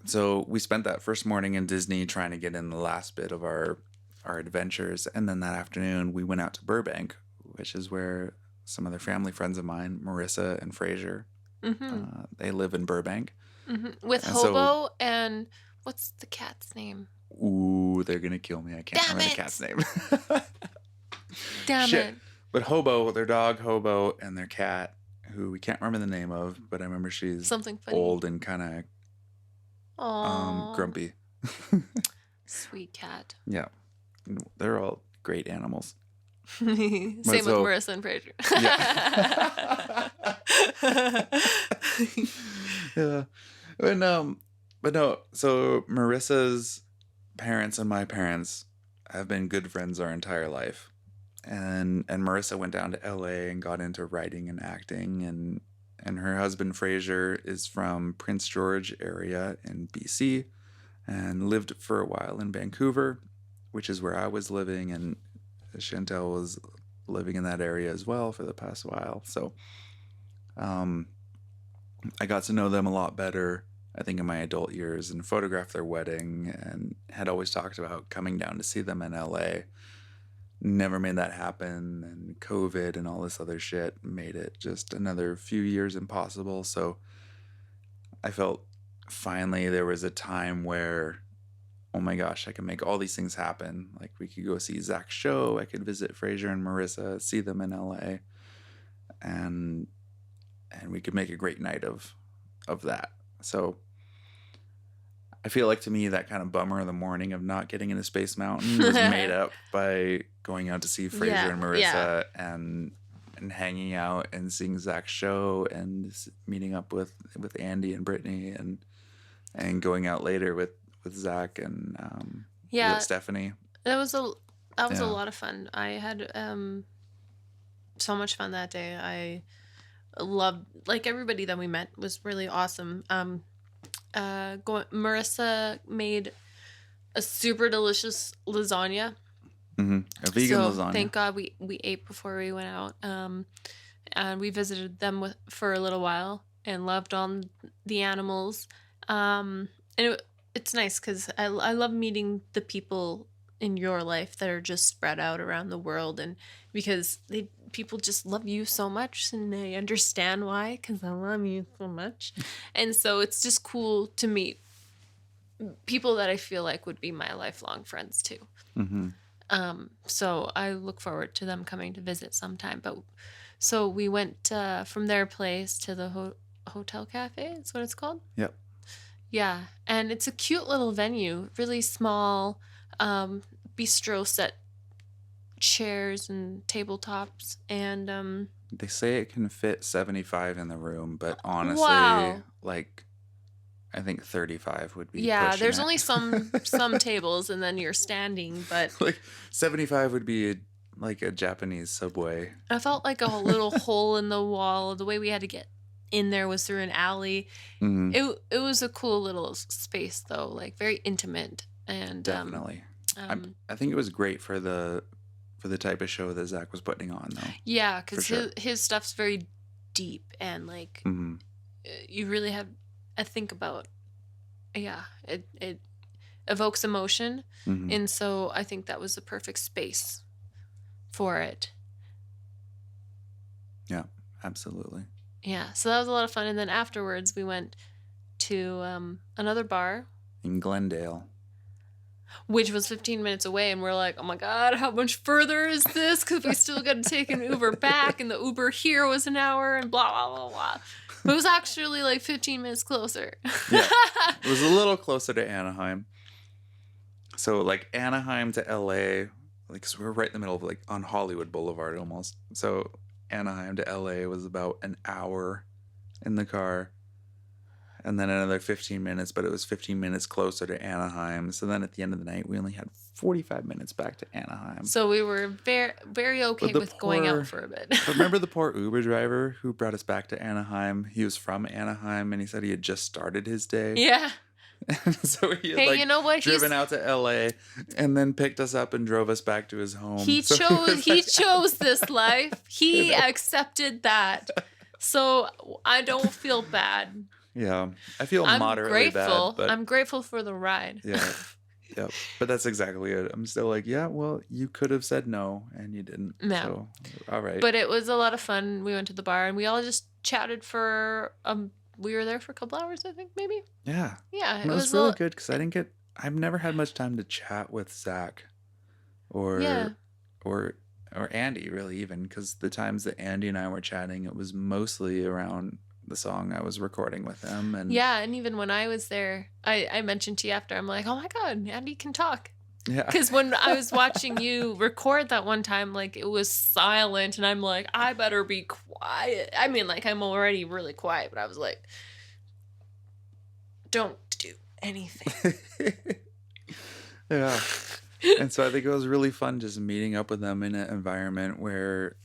B: So we spent that first morning in Disney trying to get in the last bit of our adventures. And then that afternoon we went out to Burbank, which is where some other family friends of mine, Marissa and Fraser, they live in Burbank.
A: With Hobo and what's the cat's name?
B: Ooh, they're going to kill me. I can't remember the cat's name.
A: Damn it.
B: But Hobo, their dog Hobo, and their cat, who we can't remember the name of, but I remember she's
A: something funny.
B: Old and kind of grumpy.
A: Sweet cat.
B: Yeah. They're all great animals.
A: Same with Marissa and Fraser.
B: Yeah. But no, so Marissa's parents and my parents have been good friends our entire life. And Marissa went down to LA and got into writing and acting, and her husband Fraser is from Prince George area in BC and lived for a while in Vancouver, which is where I was living, and Chantel was living in that area as well for the past while. So I got to know them a lot better, I think, in my adult years, and photographed their wedding and had always talked about coming down to see them in LA. Never made that happen, and COVID and all this other shit made it just another few years impossible. So I felt finally there was a time where, oh my gosh, I can make all these things happen. Like, we could go see Zach's show, I could visit Fraser and Marissa, see them in LA, and we could make a great night of that. So I feel like, to me, that kind of bummer in the morning of not getting into Space Mountain was made up by going out to see Fraser and Marissa and hanging out and seeing Zach's show and meeting up with Andy and Brittany and going out later with Zach and with Stephanie.
A: That was a lot of fun. I had so much fun that day. I loved, like, everybody that we met was really awesome. Marissa made a super delicious lasagna.
B: A vegan lasagna.
A: Thank God we ate before we went out. And we visited them for a little while and loved on the animals. And it's nice because I love meeting the people in your life that are just spread out around the world, and because people just love you so much and they understand why, because I love you so much. And so it's just cool to meet people that I feel like would be my lifelong friends too. So I look forward to them coming to visit sometime. But so we went from their place to the Hotel Cafe. That's what it's called.
B: Yep.
A: Yeah, and it's a cute little venue, really small, bistro set chairs and tabletops, and
B: they say it can fit 75 in the room, but honestly, like I think 35 would be.
A: Yeah, there's only some tables, and then you're standing, but
B: like 75 would be like a Japanese subway.
A: I felt like a little hole in the wall. The way we had to get in there was through an alley. It was a cool little space though, like very intimate, and
B: definitely. I think it was great for the type of show that Zach was putting on though.
A: Yeah, because his stuff's very deep and like you really have to think about. Yeah, it evokes emotion, and so I think that was the perfect space for it.
B: Yeah, absolutely.
A: Yeah, so that was a lot of fun. And then afterwards, we went to another bar.
B: In Glendale.
A: Which was 15 minutes away. And we're like, oh my God, how much further is this? Because we still got to take an Uber back. And the Uber here was an hour and blah, blah, blah, blah. But it was actually like 15 minutes closer.
B: Yeah, it was a little closer to Anaheim. So like Anaheim to LA, like, so we're right in the middle of like on Hollywood Boulevard almost. So Anaheim to LA was about an hour in the car, and then another 15 minutes, but it was 15 minutes closer to Anaheim. So then at the end of the night, we only had 45 minutes back to Anaheim.
A: So we were very, very okay with going out for a bit.
B: Remember the poor Uber driver who brought us back to Anaheim? He was from Anaheim, and he said he had just started his day.
A: Yeah.
B: So he had
A: you know what?
B: driven out to LA and then picked us up and drove us back to his home.
A: He chose this life. He accepted that. So I don't feel bad.
B: Yeah. I feel moderately bad. But
A: I'm grateful for the ride.
B: Yeah. Yep. But that's exactly it. I'm still like, yeah, well, you could have said no and you didn't.
A: No.
B: So, all right.
A: But it was a lot of fun. We went to the bar and we all just chatted for we were there for a couple hours, I think, maybe.
B: Yeah.
A: Yeah.
B: It was really good because I've never had much time to chat with Zach or Andy, really, even, because the times that Andy and I were chatting, it was mostly around the song I was recording with him. And
A: yeah, and even when I was there, I mentioned to you after, I'm like, oh my God, Andy can talk.
B: Yeah.
A: Because when I was watching you record that one time, like, it was silent, and I'm like, I better be quiet. I mean, like, I'm already really quiet, but I was like, don't do anything.
B: Yeah. And so I think it was really fun just meeting up with them in an environment where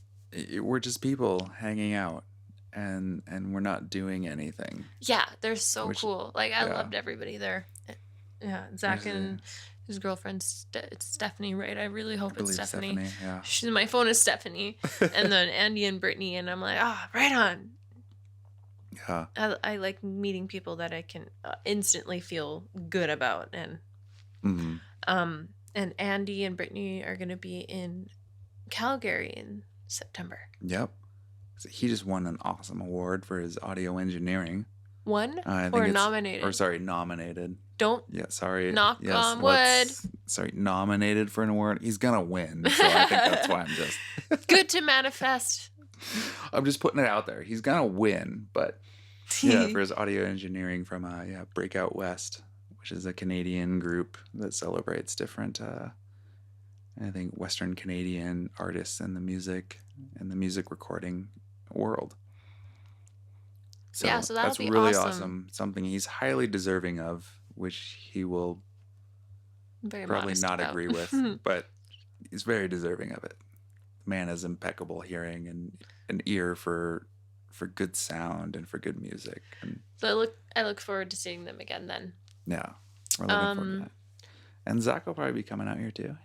B: we're just people hanging out and we're not doing anything.
A: Yeah, they're so cool. Like, I loved everybody there. Yeah, Zach and his girlfriend, it's Stephanie, right? I really hope it's Stephanie. Yeah. My phone is Stephanie. And then Andy and Brittany, and I'm like, right on.
B: Yeah.
A: I like meeting people that I can instantly feel good about. And and Andy and Brittany are going to be in Calgary in September.
B: Yep. He just won an awesome award for his audio engineering.
A: Won? Or nominated?
B: Or sorry, nominated.
A: Don't.
B: Yeah, sorry.
A: Knock on wood.
B: Sorry, nominated for an award. He's going to win. So I think that's why I'm just.
A: Good to manifest.
B: I'm just putting it out there. He's going to win. But yeah, for his audio engineering from Breakout West, which is a Canadian group that celebrates different, I think, Western Canadian artists in the music recording world. So,
A: so that's
B: really awesome. Something he's highly deserving of, which he will probably not agree with, but he's very deserving of it. The man has impeccable hearing and an ear for good sound and for good music. And
A: So I look forward to seeing them again then.
B: Yeah, we're looking forward to that. And Zach will probably be coming out here too.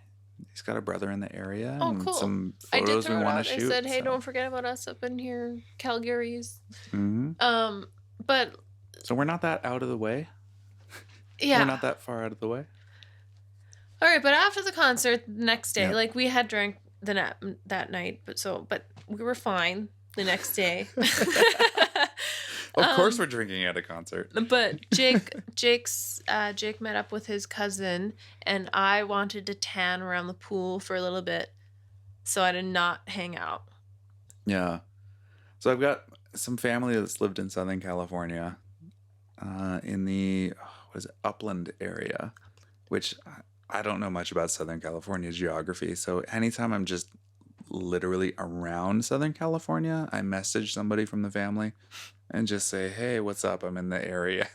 B: He's got a brother in the area and
A: cool.
B: some photos we want to shoot.
A: I said, hey, don't forget about us up in here, Calgary's.
B: Mm-hmm.
A: But
B: so we're not that out of the way.
A: Yeah,
B: we're not that far out of the way.
A: All right, but after the concert, the next day, like we had drank that night, but we were fine the next day.
B: Of course, we're drinking at a concert.
A: But Jake met up with his cousin, and I wanted to tan around the pool for a little bit, so I did not hang out.
B: Yeah, so I've got some family that's lived in Southern California, in the Upland area, which I don't know much about Southern California geography. So anytime I'm just literally around Southern California, I message somebody from the family and just say, hey, what's up? I'm in the area.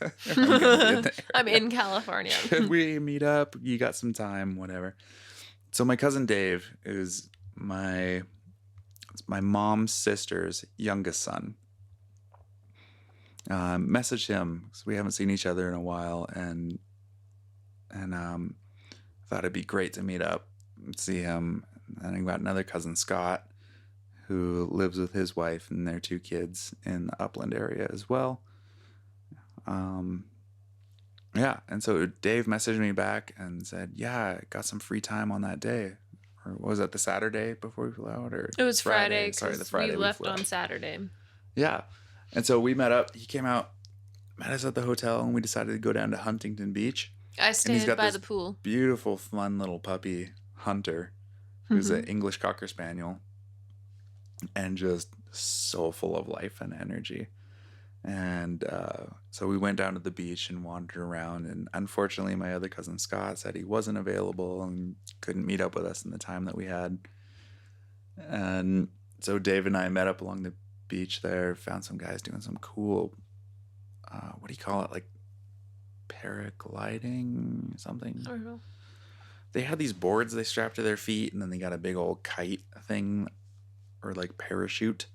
A: I'm in California.
B: Should we meet up? You got some time, whatever. So my cousin Dave is my mom's sister's youngest son. Messaged him because we haven't seen each other in a while, and thought it'd be great to meet up and see him. And I got another cousin, Scott, who lives with his wife and their 2 kids in the Upland area as well. Yeah, and so Dave messaged me back and said, yeah, I got some free time on that day. Or was that the Saturday before we flew out? Or
A: it was Friday. Sorry, the Friday we left on Saturday.
B: Yeah, and so we met up. He came out, met us at the hotel, and we decided to go down to Huntington Beach.
A: I stayed by the pool.
B: Beautiful, fun little puppy, Hunter, who's an English Cocker Spaniel, and just so full of life and energy. And so we went down to the beach and wandered around. And unfortunately, my other cousin Scott said he wasn't available and couldn't meet up with us in the time that we had. And so Dave and I met up along the beach there, found some guys doing some cool, what do you call it? Like paragliding, something.
A: I don't know.
B: They had these boards they strapped to their feet, and then they got a big old kite thing, or like parachute,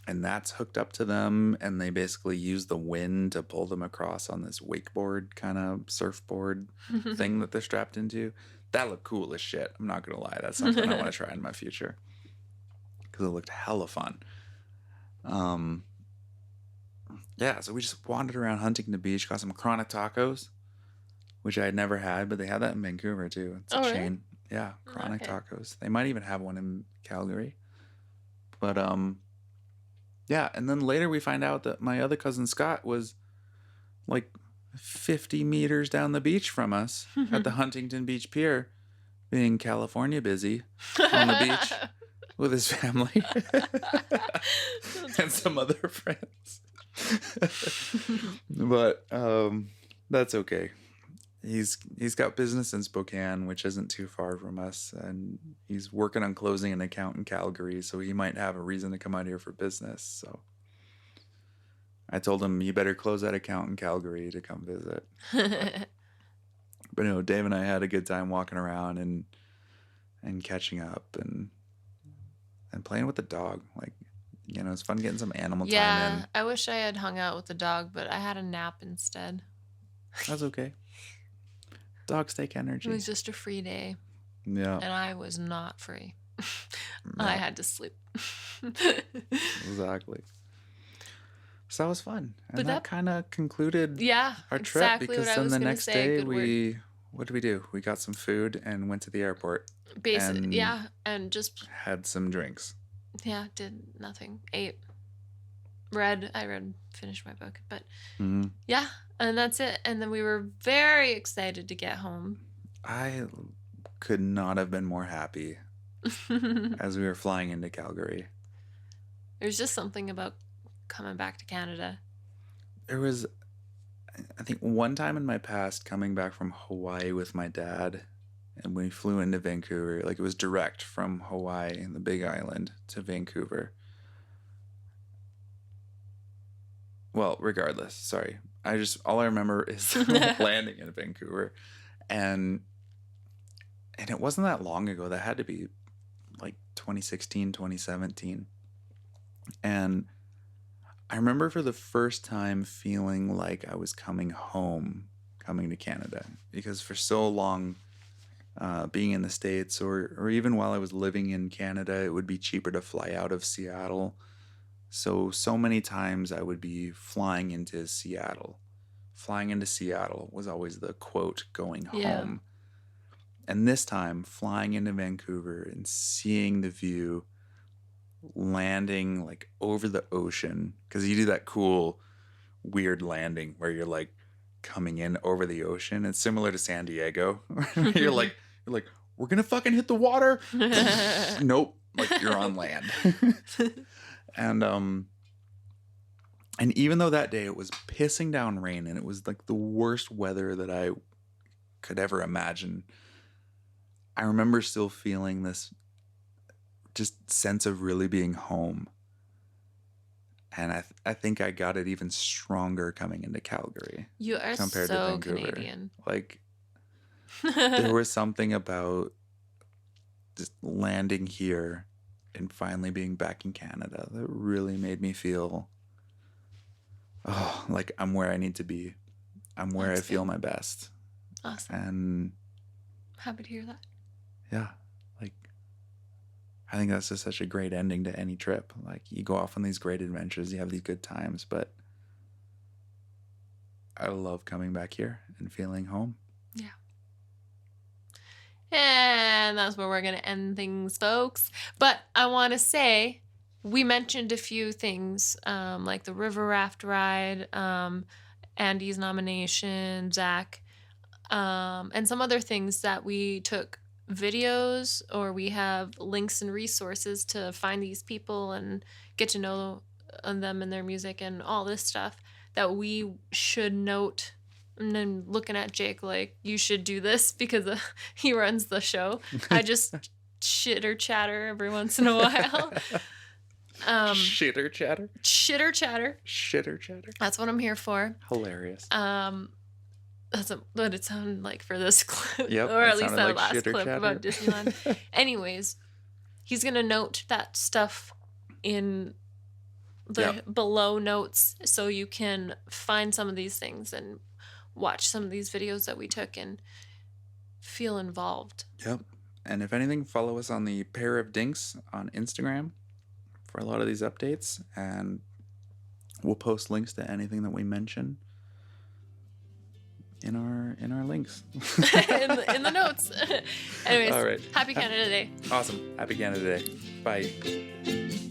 B: and that's hooked up to them, and they basically use the wind to pull them across on this wakeboard kind of surfboard thing that they're strapped into. That looked cool as shit. I'm not gonna lie, that's something I want to try in my future because it looked hella fun. Yeah, so we just wandered around Huntington Beach, got some chronic tacos, which I had never had, but they had that in Vancouver too. It's a chain. Really? Yeah, chronic tacos. They might even have one in Calgary. But yeah, and then later we find out that my other cousin Scott was like 50 meters down the beach from us at the Huntington Beach Pier, being California busy on the beach with his family and some other friends. But that's okay. He's got business in Spokane, which isn't too far from us, and he's working on closing an account in Calgary, so he might have a reason to come out here for business. So I told him, you better close that account in Calgary to come visit. But you know, Dave and I had a good time walking around and catching up and playing with the dog. Like, you know, it's fun getting some animal time in.
A: Yeah, I wish I had hung out with the dog, but I had a nap instead.
B: That's okay. Dogs take energy.
A: It was just a free day.
B: Yeah.
A: And I was not free. No. I had to sleep.
B: Exactly. So that was fun. And that kind of concluded our trip.
A: Exactly,
B: because then the next day what did we do? We got some food and went to the airport.
A: Basically, and just
B: had some drinks.
A: Yeah, did nothing. Ate. I read, finished my book, but yeah, and that's it. And then we were very excited to get home.
B: I could not have been more happy as we were flying into Calgary.
A: There's just something about coming back to Canada.
B: There was, I think, one time in my past coming back from Hawaii with my dad, and we flew into Vancouver. Like, it was direct from Hawaii and the Big Island to Vancouver. Well, regardless, sorry. All I remember is landing in Vancouver. And it wasn't that long ago. That had to be like 2016, 2017. And I remember for the first time feeling like I was coming to Canada, because for so long, being in the States, or even while I was living in Canada, it would be cheaper to fly out of Seattle. So many times I would be flying into Seattle. Flying into Seattle was always the quote going home. And this time, flying into Vancouver and seeing the view, landing like over the ocean, because you do that cool, weird landing where you're like coming in over the ocean. It's similar to San Diego. you're like, we're gonna fucking hit the water. Nope, like you're on land. And even though that day it was pissing down rain and it was like the worst weather that I could ever imagine, I remember still feeling this just sense of really being home. And I think I got it even stronger coming into Calgary.
A: You are compared so to Vancouver. Canadian.
B: Like, there was something about just landing here and finally being back in Canada that really made me feel, like I'm where I need to be. I'm where I feel my best.
A: Awesome.
B: And
A: happy to hear that.
B: Yeah. Like, I think that's just such a great ending to any trip. Like, you go off on these great adventures, you have these good times, but I love coming back here and feeling home.
A: Yeah. And that's where we're going to end things, folks. But I want to say, we mentioned a few things, like the river raft ride, Andy's nomination, Zach, and some other things that we took videos, or we have links and resources to find these people and get to know them and their music and all this stuff that we should note. And then looking at Jake like, you should do this because he runs the show. I just chitter chatter every once in a while.
B: Shitter chatter?
A: Chitter chatter.
B: Shitter chatter.
A: That's what I'm here for.
B: Hilarious.
A: That's what it sounded like for this clip.
B: Yep,
A: or at least that
B: like
A: last clip about Disneyland. Anyways, he's going to note that stuff in the below notes so you can find some of these things and watch some of these videos that we took and feel involved.
B: Yep. And if anything, follow us on the Pair of Dinks on Instagram for a lot of these updates, and we'll post links to anything that we mention in our links.
A: in the notes. Anyways,
B: all right.
A: Happy Canada Day.
B: Awesome. Happy Canada Day. Bye.